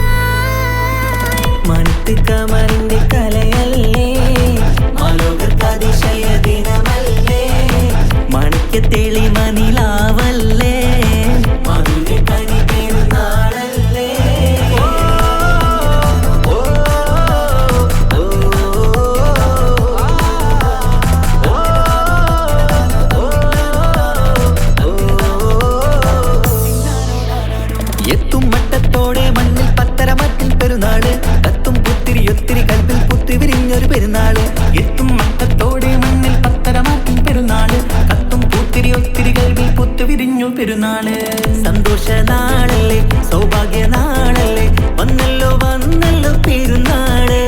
മാനത്ത് കമറിന്റെ കലയല്ലേ മാലോകതിശയ ദിനമല്ലേ മാണിക്യത്തെളിമ നിലാവല്ലേ മധുരക്കനി പെരുന്നാളല്ലേ. എത്തും മട്ടത്തോടെ മണ്ണിൽ പത്തരമറ്റിൽ പെരുന്നാള് കത്തും പുത്തിരി ഒത്തിരി കൽപ്പിൽ പുത്തി വിരിഞ്ഞൊരു പെരുന്നാള്. എത്തും മട്ടത്തോടെ മണ്ണിൽ പത്തരമാറ്റിൻ പെരുന്നാള് കത്തും പൂത്തിരി ഒത്തിരി കൽവിൽ പുത്തു വിരിഞ്ഞു പെരുന്നാള്. സന്തോഷ നാളല്ലേ സൗഭാഗ്യ നാളല്ലേ വന്നല്ലോ വന്നല്ലോ പെരുന്നാള്.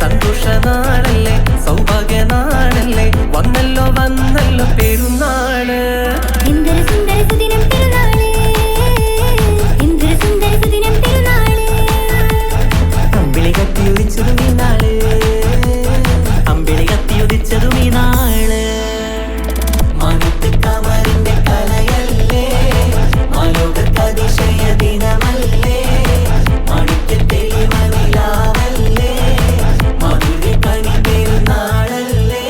സന്തോഷ നാളല്ലേ സൗഭാഗ്യ നാളല്ലേ വന്നല്ലോ വന്നല്ലോ പെരുന്നാള്. എന്തൊരു സുന്ദര സുദിനം പെരുന്നാള്, എന്തൊരു സുന്ദര സുദിനം പെരുന്നാള്. അമ്പിളി കത്തിയുദിച്ചതും ഈ നാള് അമ്പിളി കത്തിയുദിച്ചതും ഈ നാള്. മാനത്ത് കമറിന്റെ കലയല്ലേ മാലോകതിശയ ദിനമല്ലേ മാണിക്യത്തെളിമ നിലാവല്ലേ മധുരക്കനി പെരുന്നാളല്ലേ.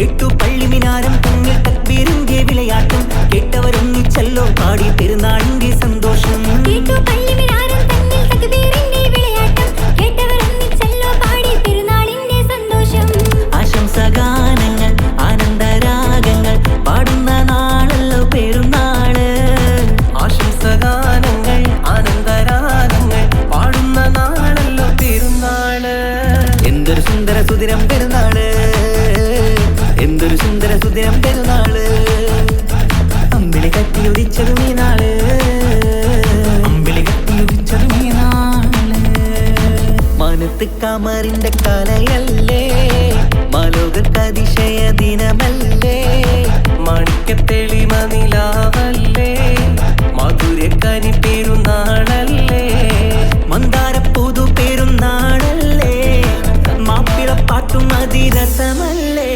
എട്ടു പള്ളിമിനാരം തമ്മിൽ തക്ബീറിന്റെ വിളയാട്ടം കേട്ടവരൊന്നിച്ചല്ലോ പാടി പെരുന്നാളിന്റെ സന്തോഷം. കേട്ടു പള്ളിമിനാരം തന്നിൽ തക്ബീറിന്റെ വിളയാട്ടം, കേട്ടവരൊന്നിച്ചല്ലോ പാടി പെരുന്നാളിന്റെ സന്തോഷം. ആശംസഗാനങ്ങൾ ആനന്ദരാഗങ്ങൾ പാടുന്ന നാളല്ലോ പെരുന്നാള്. ആശംസഗാനങ്ങൾ ആനന്ദരാഗങ്ങൾ പാടുന്ന നാളല്ലോ പെരുന്നാള്. എന്തൊരു സുന്ദര സുദിനം പെരുന്നാള് എന്തൊരു സുന്ദര സുദിനം പെരുന്നാള് അമ്പിളി കത്തിയുദിച്ചതും ഈ നാള് അമ്പിളി കത്തിയുദിച്ചതും ഈ നാള്. മാനത്ത് കമറിന്റെ കലയല്ലേ മാലോകതിശയ ദിനമല്ലേ മാണിക്യത്തെളിമ നിലാവല്ലേ മധുരക്കനി പെരുന്നാളല്ലേ മന്ദാര പുതു പെരുന്നാളല്ലേ മാപ്പിളപ്പാട്ടും അതിരസമല്ലേ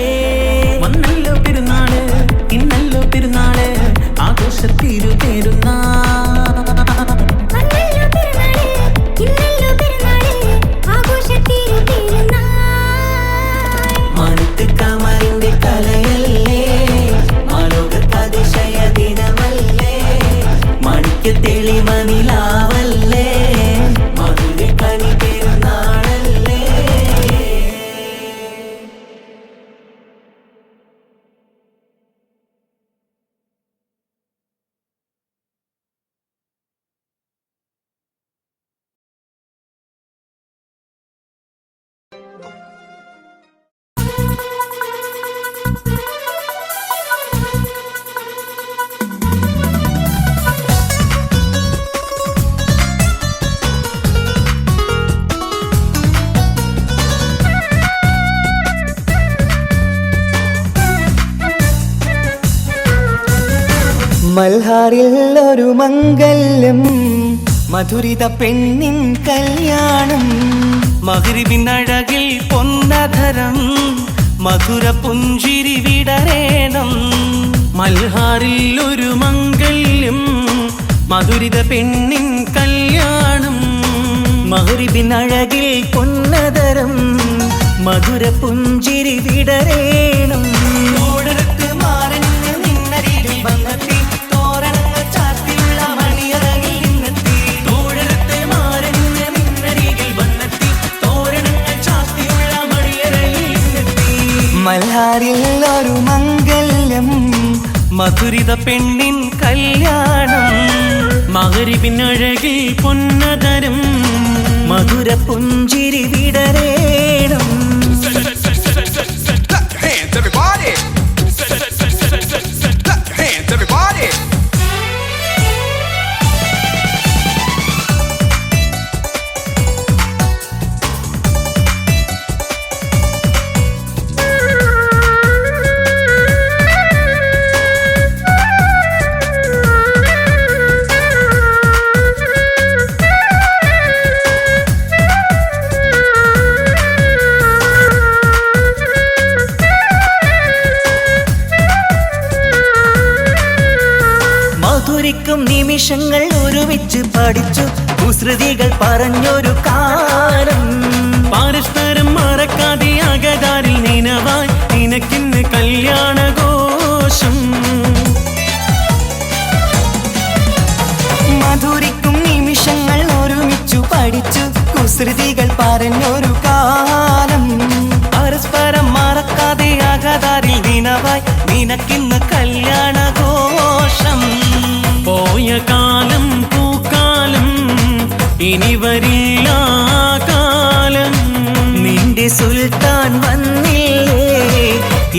വന്നല്ലോ പെരുന്നാള് ഇന്നല്ലോ പെരുന്നാള് ആഘോഷത്തിരു പെരുന്നാൾ. വന്നല്ലോ പെരുന്നാള്, ഇന്നല്ലോ പെരുന്നാള്, ആഘോഷത്തിരു പെരുന്നാൾ. മാനത്ത് കമറിന്റെ കലയല്ലേ മാലോകതിശയ ദിനമല്ലേ മാണിക്യത്തെളിമ നിലാവല്ലേ മധുരക്കനി പെരുന്നാളല്ലേ. മൽഹാറിൽ ഒരു മംഗല്യം മധുരിത പെണ്ണിൻ കല്യാണം മഗ്രിബിനഴകിൽ പൊന്നധരം മധുര പുഞ്ചിരി വിടരേണം മൽഹാറിൽ ഒരു മംഗല്യം മധുരിത പെണ്ണിൻ കല്യാണം മഗ്രിബിനഴകിൽ പൊന്നതരം മധുര പുഞ്ചിരി വിടരേണം ഓടരത്ത് മാറഞ്ഞ് നിന്നരികിൽ വന്നെത്തി തോരണങ്ങൾ ചാർത്തിയുള്ള മണിയറകിൽ നിന്നെത്തി തോഴരത്തെ മാറഞ്ഞ് നിന്നരികിൽ വന്നെത്തി തോരണങ്ങൾ ചാർത്തിയുള്ള മണിയറയിൽ നിന്നെത്തി മൽഹാറിൽ ഒരു മംഗല്യം മധുരിത പെണ്ണിൻ കല്യാണം മഗ്രിബിനഴകിൽ പൊന്നതരം മധുര പുഞ്ചിരി വിടരേണം Hands everybody. Hands everybody. മധുരിക്കും നിമിഷങ്ങൾ ഒരുമിച്ച് പഠിച്ചു കുസൃതികൾ പറഞ്ഞൊരു കാലം പരസ്പരം മറക്കാതെ അകതാരിൽ നിനവായി നിനക്കിന്ന് കല്യാണഘോഷം മധുരിക്കും നിമിഷങ്ങൾ ഒരുമിച്ചു പഠിച്ചു കുസൃതികൾ പറഞ്ഞൊരു കാലം പരസ്പരം മറക്കാതെ അകതാരിൽ ദിനവായി നിനക്കിന്ന് കല്യാണഘോഷം പോയ കാലം പൂക്കാലം ഇനി വരില്ല കാലം നിന്റെ സുൽത്താൻ വന്നില്ലേ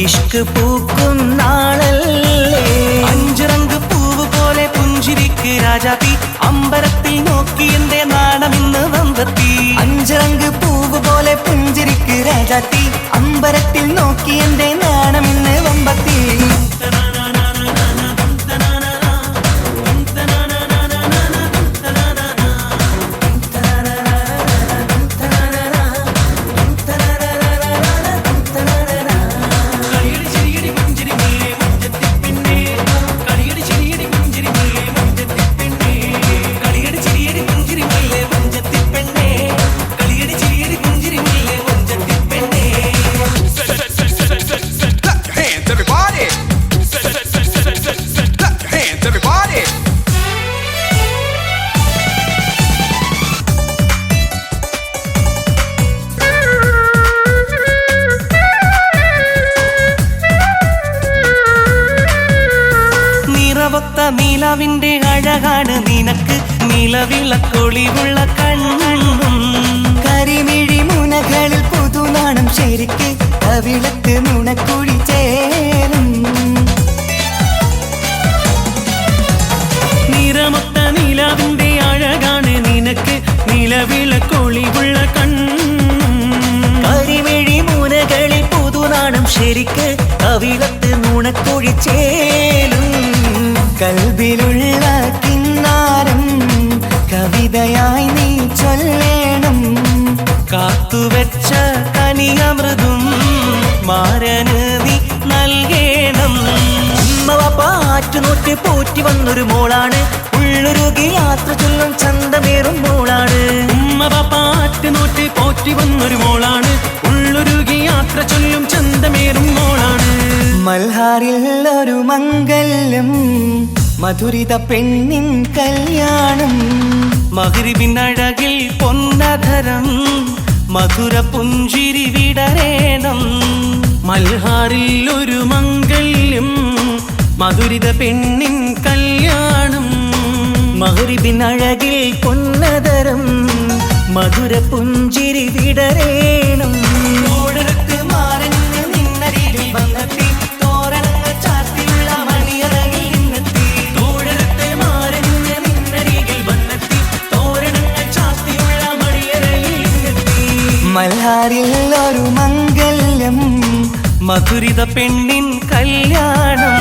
ഇഷ്ക് പൂക്കും നാളല്ലേ അഞ്ചിറങ്ക് പൂവ് പോലെ പുഞ്ചിരിക്ക് രാജാത്തി അമ്പരത്തിൽ നോക്കി എന്റെ നാണമിന്ന് വമ്പത്തി അഞ്ചിറങ്ക് പൂവ് പോലെ പുഞ്ചിരിക്ക് രാജാത്തി അമ്പരത്തിൽ നോക്കി എന്റെ നാണമിന്ന് വമ്പത്തി Hands everybody. Hands everybody. നിറവൊത്ത നിലവിന്റെ അഴകാണ് നിനക്ക് നിലവിളക്കൊളിവുള്ള കണ്ണും കരിമിഴി മുനകളിൽ പുതുനാണം ശരിക്ക് കവിളത്ത് നുണക്കുഴി ചേരും നിറമൊത്ത നിലാവിന്റെ അഴകാണ് നിനക്ക് നിലവിളക്കൊളിവുള്ള കണ്ണും കരിമിഴി മുനകളിൽ പുതുനാണം ശരിക്ക് കവിളത്ത് നുണക്കുഴി ചേരും കൽബിലുള്ള കിന്നാരം കവിതയായി നീ ചൊല്ലേണം കാത്തുവെച്ച കനിയമൃതും മാരന് നീ നൽകേണം പാറ്റുനോറ്റ് പോറ്റി വന്നൊരു മോളാണ് ഉള്ളൊരുകി യാത്ര ചൊല്ലും ചന്തമേറും മോളാണ് ഉമ്മ പാട്ട് നോട്ട് പോറ്റി വന്നൊരു മോളാണ് ഉള്ളൊരുകി യാത്ര ചൊല്ലും ചന്തമേറും മോളാണ് മൽഹാറിൽ ഒരു മംഗല്യം മധുരിത പെണ്ണിൻ കല്യാണം മഗ്രിബിനഴകിൽ പൊന്നധരം മധുര പുഞ്ചിരി വിടരേണം മൽഹാറിൽ ഒരു മംഗല്യം മധുരിത പെണ്ണിൻ കല്യാണം മഗ്രിബിനഴകിൽ പൊന്നതരം മധുര പുഞ്ചിരി വിടരേണം ഓടരത്ത് മാറഞ്ഞ് നിന്നരികിൽ വന്നെത്തി തോരണങ്ങൾ ചാർത്തിയുള്ള മണിയറകിൽ നിന്നെത്തി തോഴരത്തെ മാറഞ്ഞ് നിന്നരികിൽ വന്നെത്തി തോരണങ്ങൾ ചാർത്തിയുള്ള മണിയറയിൽ നിന്നെത്തി മൽഹാറിൽ ഒരു മംഗല്യം മധുരിത പെണ്ണിൻ കല്യാണം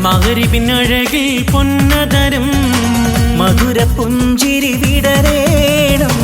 മകരിപിന്നഴകിൽ പൊന്നതരം മധുര പുഞ്ചിരി വിടരേണം.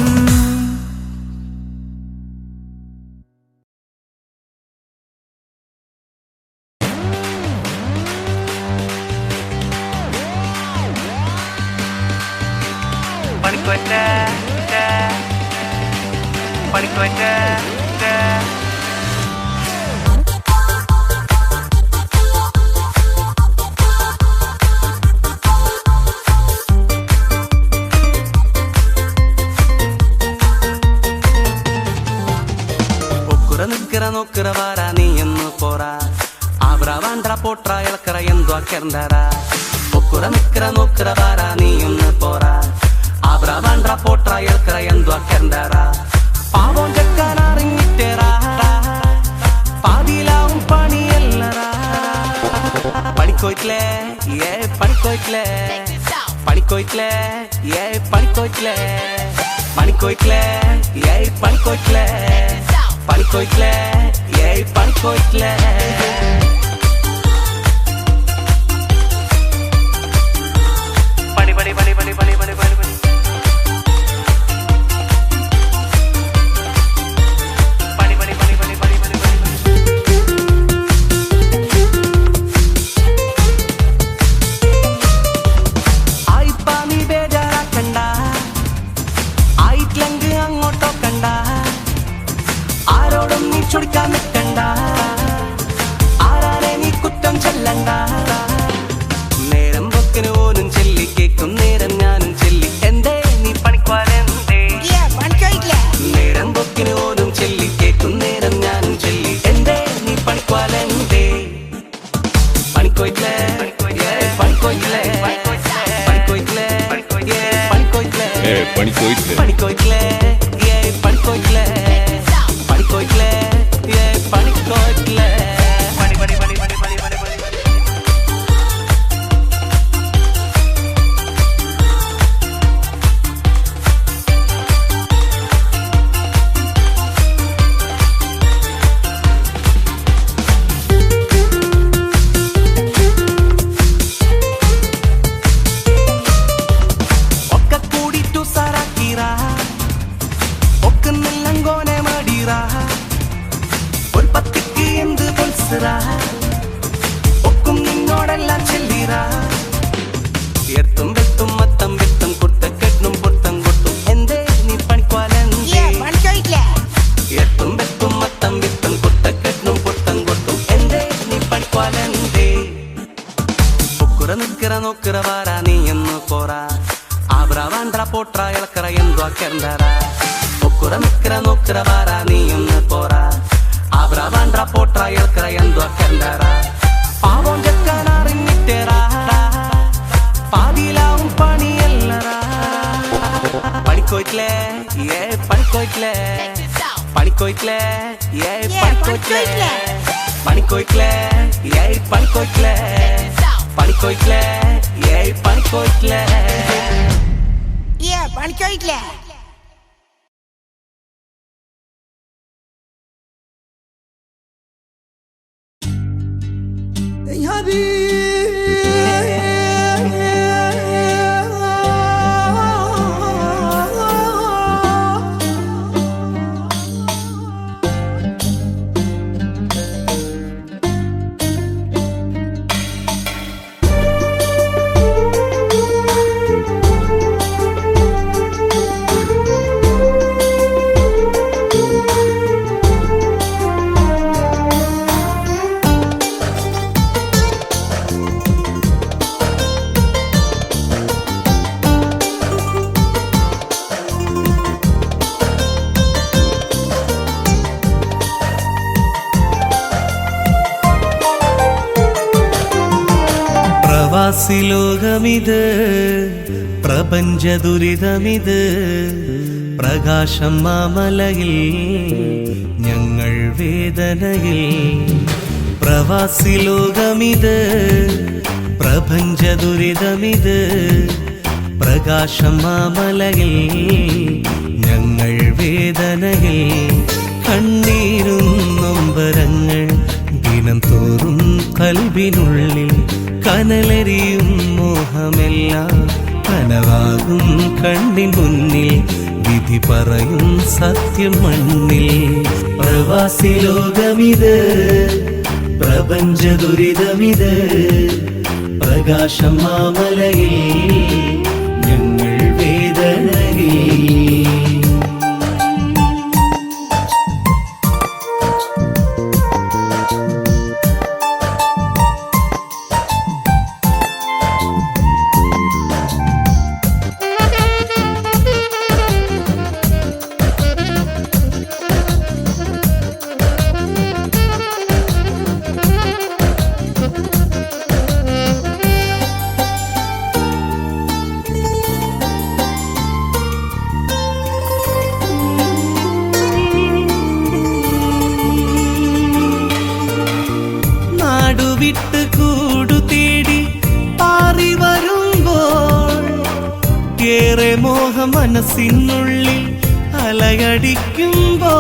നോക്കിற വാരാ നീ എന്ന് പോറാ ആബ്ര വാണ്ട്ര പോട്ര ഇളക്കറ എന്തു അക്കർந்தாരാ ഒക്കുറ നിക്കറ നോക്കിற വാരാ നീ എന്ന് പോറാ ആബ്ര വാണ്ട്ര പോട്ര ഇളക്കറ എന്തു അക്കർந்தாരാ പാവം ചെക്കാനറിഞ്ഞിട്ടേറാ പാതിയിലാവും പണിയല്ലറാ പണിക്കോയിട്ടില്ലേ പണിക്കോയിട്ടില്ലേ പണിക്കോയിട്ടില്ലേ പണിക്കോയിട്ടില്ലേ പണിക്കോയിട്ടില്ലേ പണിക്കോയിട്ടില്ലേ പണിക്കോയിട്ടില്ലേ പണിക്കോയിട്ടില്ലേ പണി പണി പണി പണി പണി പണി പണി പണി പണി പണി പണി പണി പണി പണി പണി ആയിപ്പാ നീ ബേജാറാക്കണ്ട ആയിട്ടില്ലെങ്കിൽ അങ്ങോട്ടോ കണ്ട ആരോടും നീ ചൊടിക്കാൻ നിൽക്കണ്ട ആരാനെ നീ കുറ്റം ചെല്ലണ്ട നേരം പൊക്കിന് പോലും ചെല്ലി കേക്കും നേരം ഞാനും ചെല്ലി എന്തേ നീ പണിക്കുവാനെന്തേ നേരം പൊക്കിന് പോലും ചെല്ലി കേക്കും നേരം ഞാനും ചെല്ലി എന്തേ നീ പണിക്കുവാനെന്തേ പണിക്കോയിട്ടില്ലേ പണിക്കോയിട്ടില്ലേ പണിക്കോയിട്ടില്ലേ പണിക്കോയിട്ടില്ലേ പണിക്കോയിട്ടില്ലേ പണിക്കോയിട്ടില്ലേ പണിക്കോയിട്ടില്ലേ പണിക്കോയിട്ടില്ലേ പണിക്കോയിട്ടില്ലേ പണി പണി പണി പണി പണി പണി പണി ഒക്കെ കൂടിട്ടു സാറാക്കീറാ ഒക്കുന്നില്ലങ്കോനെ മടീറാ ഒരു പത്തിക്ക് എന്ത് പൊൽസറാ ഒക്കും നിന്നോടെല്ലാം ചെല്ലീറാ എർത്തും വെത്തും മത്തം വെത്തും കുട്ടക്കെട്ടും പൊട്ടം കൊട്ടും എന്തേ നീ പണിക്കുവാനെന്തേ എർത്തും വെത്തും മത്തം വെത്തും കുട്ടക്കെട്ടും പൊട്ടം കൊട്ടും എന്തേ നീ പണിക്കുവാനെന്തേ ഒക്കുറ നിക്കറ നോക്കിற വാരാ നീ എന്ന് പോറാ ആബ്ര വാണ്ട്ര പോട്ര ഇളക്കറ എന്തു അക്കർந்தாരാ ഒക്കുറ നിക്കറ നോക്കിற വാരാ നീ എന്ന് പോറാ ആബ്ര വാണ്ട്ര പോട്ര ഇളക്കറ എന്തു അക്കർந்தாരാ പാവം ചെക്കാനറിഞ്ഞിട്ടേറാ പാതിയിലാവും പണിയല്ലറാ പണിക്കോയിട്ടില്ലേ പണിക്കോയിട്ടില്ലേ പണിക്കോയിട്ടില്ലേ പണിക്കോയിട്ടില്ലേ പണിക്കോയിട്ടില്ലേ പണിക്കോയിട്ടില്ലേ പണിക്കോയിട്ടില്ലേ പണിക്കോയിട്ടില്ലേ പണിക്കോയിട്ടില്ലേ പ്രവാസിലോകമിത് പ്രപഞ്ച ദുരിതമിത് പ്രകാശം മാമലയിൽ ഞങ്ങൾ വേദനയിൽ പ്രവാസിലോകമിത് പ്രപഞ്ച ദുരിതമിത് പ്രകാശം മാമലയിൽ ഞങ്ങൾ വേദനയിൽ കണ്ണീരും നൊമ്പരങ്ങൾ ദിനം തോറും കൽബിനുള്ളിൽ കനലരിയും മോഹമെല്ലാം കനവാകും കണ്ണിൻ മുന്നിൽ വിധി പറയും സത്യം മണ്ണിൽ. പ്രവാസി ലോകമിത്, പ്രപഞ്ച ദുരിതമിത്, പ്രകാശം മാമലയിൽ ഞങ്ങൾ വേദനയിൽ. വിട്ട് കൂടു തേടി പാറി വരുമ്പോൾ ഏറെ മോഹം മനസ്സിനുള്ളിൽ അലയടിക്കുമ്പോൾ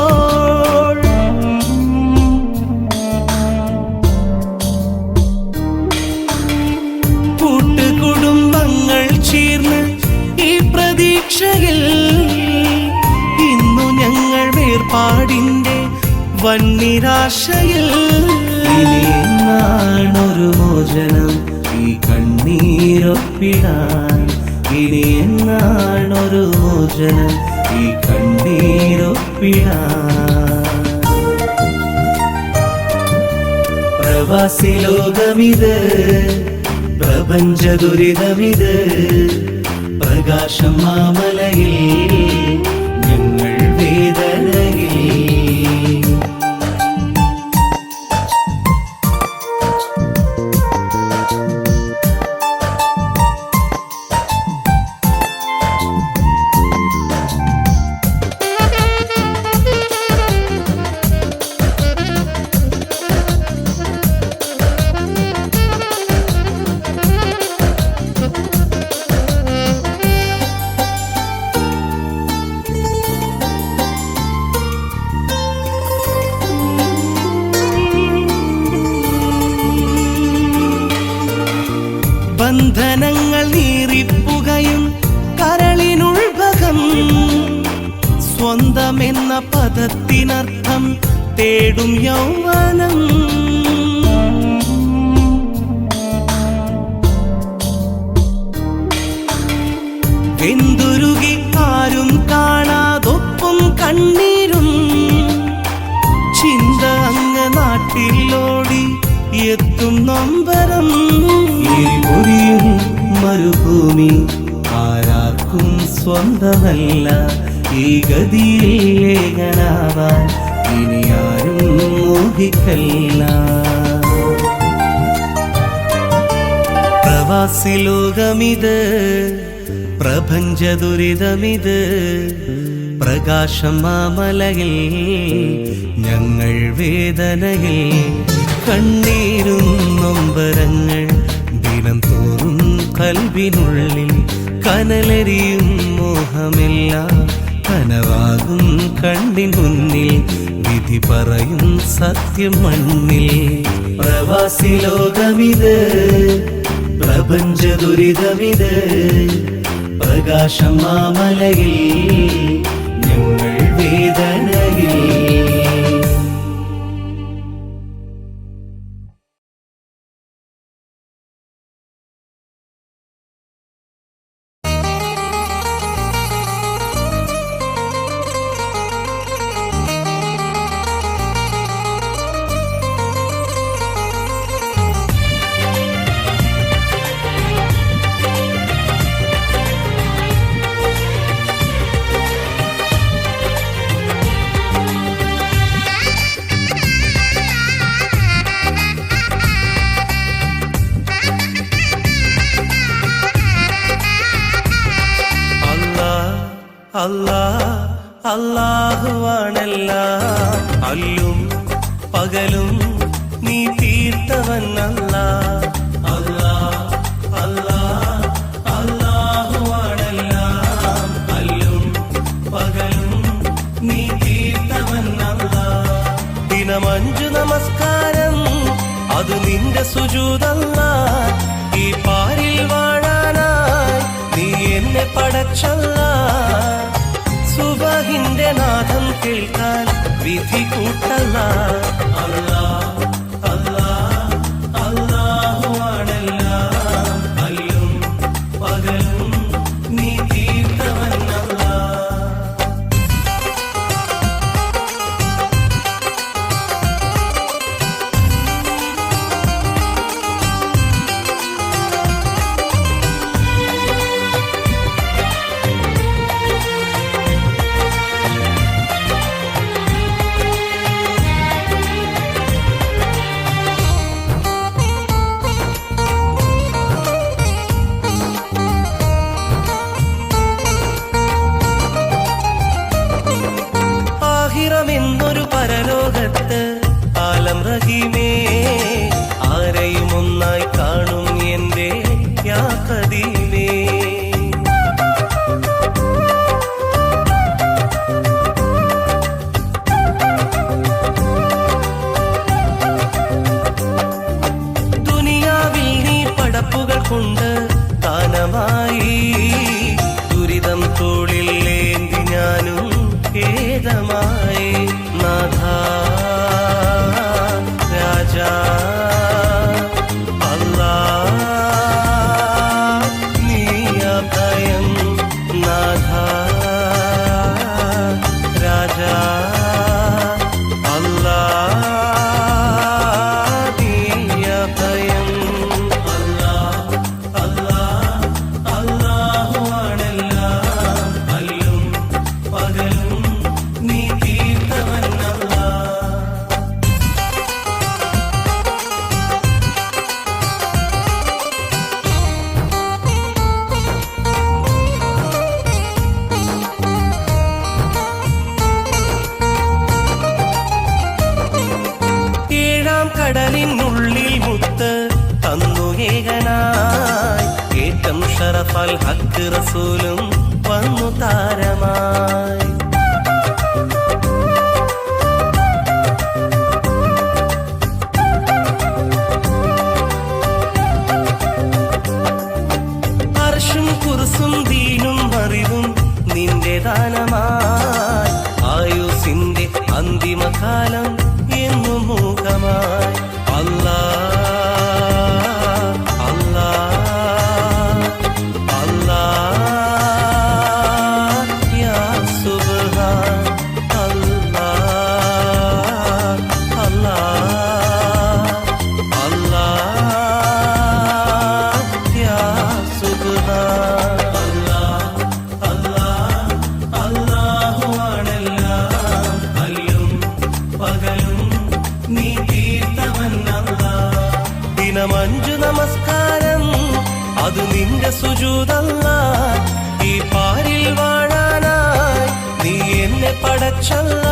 കൂട്ടുകുടുംബങ്ങൾ ചേർന്ന് ഈ പ്രതീക്ഷയിൽ ഇന്നു ഞങ്ങൾ വേർപാടിന്റെ വന്നിരാശയിൽ. ഇനിയെന്നാണൊരു മോചനം ഈ കണ്ണീരൊപ്പിടാൻ, ഇനി എന്നാണൊരു മോചനം ഈ കണ്ണീരൊപ്പിടാൻ. പ്രവാസി ലോകമിത്, പ്രപഞ്ച ദുരിതമിത്, പ്രകാശം മാമലയിൽ ഞങ്ങൾ വേദനയിൽ. ബന്ധനങ്ങൾ നീറിപ്പുകയും കരളിനുൾഭകം സ്വന്തമെന്ന പദത്തിനർത്ഥം തേടും യൗവനം. വെന്തുരുകി ആരും കാണാതൊപ്പം കണ്ണീരും ചിന്ത അങ്ങ് നാട്ടിലോടി എത്തും നൊമ്പരം. എരിപൊരിയും മരുഭൂമി ആരാർക്കും സ്വന്തമല്ല, ഈ ഗതിയിൽ ഏകനാവാൻ ഇനി ആരും മോഹിക്കല്ല. പ്രവാസി ലോകമിത്, പ്രപഞ്ച ദുരിതമിത്, പ്രകാശം മാമലയിൽ ഞങ്ങൾ വേദനയിൽ. കണ്ണീരും നൊമ്പരങ്ങൾ ദിനം തോറും കൽബിനുള്ളിൽ കനലരിയും മോഹമെല്ലാം കനവാകും കണ്ണിൻ മുന്നിൽ വിധി പറയും സത്യം മണ്ണിൽ. പ്രവാസി ലോകമിത്, പ്രപഞ്ച ദുരിതമിത്, പ്രകാശം മാമലയിൽ ഞങ്ങൾ വേദനയിൽ. അല്ലാഹുവാണെല്ലാം അല്ലും പകലും നീ തീർത്തവൻ അല്ലാഹ്. അല്ലാഹുവാണെല്ലാം അല്ലും പകലും നീ തീർത്തവൻ അല്ലാഹ്. ദിനം 5 നമസ്കാരം സുജൂദല്ല ഈ പാരിൽ വാഴാനായി നീ എന്നെ പടച്ചല്ല സുബഹിന്റെ നാദം കേൾക്കാൻ വിധി കൂട്ടല്ല അല്ലാ അല്ലാ അല്ലാഹു ആണെല്ലാം അല്ലും പകലും നീ തീർത്തവനല്ല. ആഹിറമെന്നൊരു പരലോകത്ത് ആലം റഹീമേ ആരെയും ഒന്നായി കാണും എന്റെ യാ ഖദീമേ. ദുനിയാവിൽ നീ പടപ്പുകൾ കൊണ്ട് ദാനമായി ദുരിതം തോളിൽ ഏന്തി ഞാനും ഖേദമായി നാഥാ രാജാ അല്ലാ നീ അഭയം നാഥാ രാജാ അല്ലാ നീ അഭയം അല്ലാ അല്ലാ അല്ലാഹു ആണെല്ലാം അല്ലും പകലും നീ തീർത്തവനല്ല. ഏഴാം കടലിനുള്ളിൽ മുത്ത് തന്നു ഏകനായി ഏറ്റം ഷറഫൽ ഹക്ക് റസൂലും വന്നു താരമായി. അർശും കുർസും ദീനും അറിവും നിന്റെ ദാനമായി ആയുസിന്റെ അന്തിമകാലം എന്നു മൂകമായി അല്ലാ അല്ലാ അല്ലാ യാ സുബ്ഹാൻ അല്ലാ അല്ലാ അല്ലാ യാ സുബ്ഹാൻ അല്ലാ അല്ലാ അല്ലാഹു ആണെല്ലാം അല്ലും പകലും നീ തീർത്തവനല്ല. ദിനമഞ്ചു നമസ്കാരം അത് നിന്റെ സുജൂദല്ല ഈ പാരിൽ വാഴാനായി നീ എന്നെ പടച്ചല്ല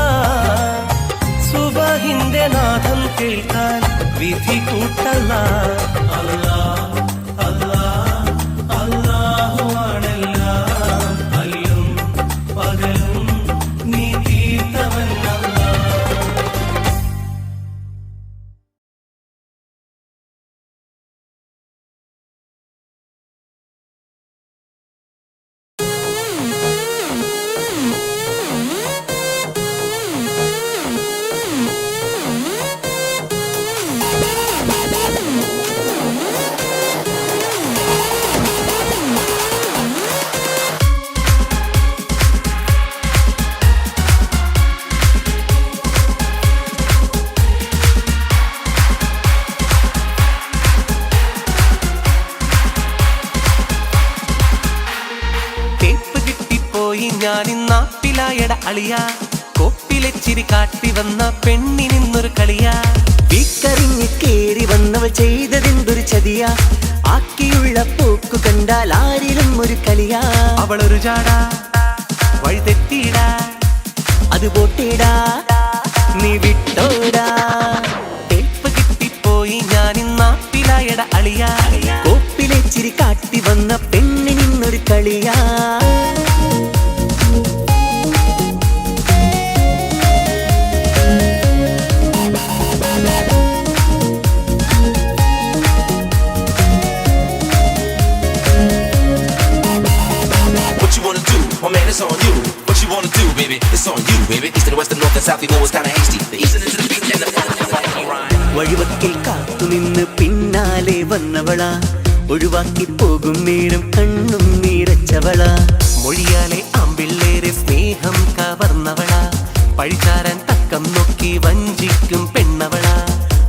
സുബഹിന്റെ നാദം കേൾക്കാൻ വിധി കൂട്ടല്ല അല്ലാ അല്ലാ അല്ലാഹു ആണെല്ലാം അല്ലും പകലും നീ തീർത്തവനല്ല. ഞാനിന്നാപ്പിലായട അളിയ കൊപ്പിലെച്ചിരി കാട്ടി വന്ന പെണ്ണിനിന്നൊരു കളിയാ വിക്കറിഞ്ഞ് കേറി വന്നവൾ ചെയ്തതെന്തൊരു ചതിയാ ആക്കിയുള്ള പോക്കു കണ്ടാൽ ആരിലും ഒരു കളിയാ അവളൊരു ജാടാ വഴി തെറ്റിയിടാ അത് പോട്ടേടാ നീ വിട്ടോടാ ടേപ്പ് കിട്ടിപ്പോയി ഞാനിന്നാപ്പിലായട അളിയ കൊപ്പിലെച്ചിരി കാട്ടി വന്ന പെണ്ണിനിന്നൊരു കളിയാ oh man, it's on you. What you wanna do, baby? It's on you, baby. East and west and north and south, you know it's kinda hasty. The east and into the beat and the rhyme. വഴിവക്കിൽ കാത്തുനിന്ന് പിന്നാലെ വന്നവളാ, ഒഴിവാക്കി പോകും നേരം കണ്ണും നിറച്ചവളാ. മൊഴിയാലെ ആമ്പിള്ളേരെ സ്നേഹം കവർന്നവളാ, പഴിചാരാൻ തക്കം നോക്കി വഞ്ചിക്കും പെണ്ണവളാ.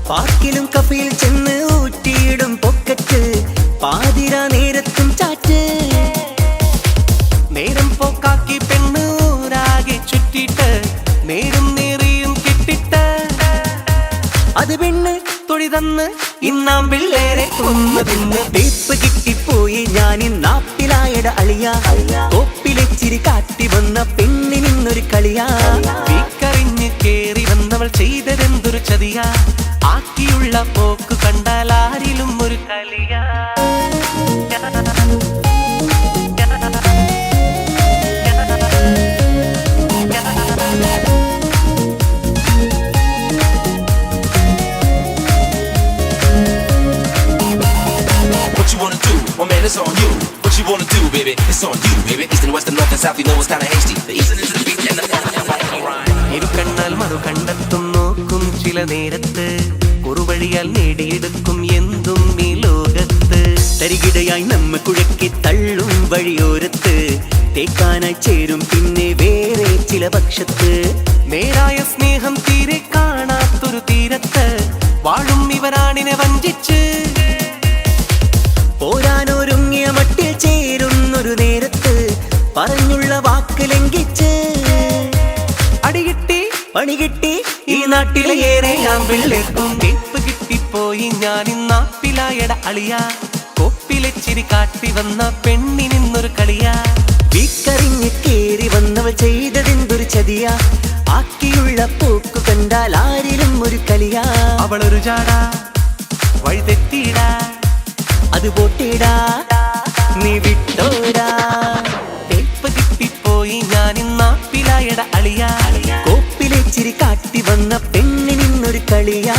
പാർക്കിലും കഫയിൽ ചെന്ന് ഊറ്റിയിടും പൊക്കറ്റ്, പാതിരാ നേരത്തും ചാറ്റ്. നേരം പോക്കാക്കി പെണ്ണ് ഊരാകെ ചുറ്റിട്ട്, നേരും നേറിയും കെട്ടിട്ട്. അത് പെണ്ണ് തൊഴി തന്ന് ഇന്നാം പിള്ളേരെ കൊന്നു തിന്ന്. തേപ്പ് കിട്ടിപ്പോയി ഞാൻ നാപ്പിലായട അളിയ, കോപ്പിലെച്ചിരി കാട്ടി വന്ന പെണ്ണിനിന്നൊരു കളിയാ. വീക്കറിഞ്ഞ് കേറി വന്നവൾ ചെയ്തതെന്തൊരു ചതിയാ, ആക്കിയുള്ള പോക്ക് കണ്ടാൽ ആരിലും ഒരു കളിയാ. What you wanna do, oh man, it's on you. What you wanna do, baby? It's on you, baby. East and west and north and south, you know it's kinda hasty. The east and into the beat and the rhyme. ഇരു കണ്ണാൽ മറു കണ്ടെത്തും നോക്കും ചില നേരത്ത്, കുറുവഴിയാൽ നേടിയെടുക്കും എന്തും ഈ ലോകത്ത്. തരികിടയായി നമ്മ കുഴക്കി തള്ളും വഴിയോരത്ത്, തേക്കാനായി ചേരും പിന്നെ വേറെ ചില പക്ഷത്ത്. നേരായ സ്നേഹം തീരെ കാണാത്തൊരു തീരത്ത്, വാഴും ഇവരാണിനെ വഞ്ചിച്ച്. പോരാനൊരുങ്ങിയ മട്ടിൽ ചേരുന്നൊരു നേരത്ത്, പറഞ്ഞുള്ള വാക്ക് ലംഘിച്ച്. അടികിട്ടി പണി കിട്ടി ഈ നാട്ടിലെ ഏറെ ആമ്പിള്ളേർക്കും. കേപ്പ് കിട്ടിപ്പോയി ഞാൻ ഇന്നാപ്പിലായട അളിയാ, കൊപ്പിലെച്ചിരി കാട്ടി വന്ന പെണ്ണിനിന്നൊരു കളിയാ. വീക്കറിഞ്ഞ് കേറി വന്നവൾ ചെയ്തതെന്തൊരു ചതിയാ, ആക്കിയുള്ള പോക്കു കണ്ടാൽ ആരിലും ഒരു കളിയാ. അവളൊരു ജാടാ വഴി തെറ്റിയിടാ, അത് പോട്ടേടാ നീ വിട്ടോടാ. കേപ്പ് കിട്ടിപ്പോയി ഞാൻ ഇന്നാപ്പിലായട അളിയാ, കോപ്പിലെച്ചിരി കാട്ടി വന്ന പെണ്ണിനിന്നൊരു കളിയാ.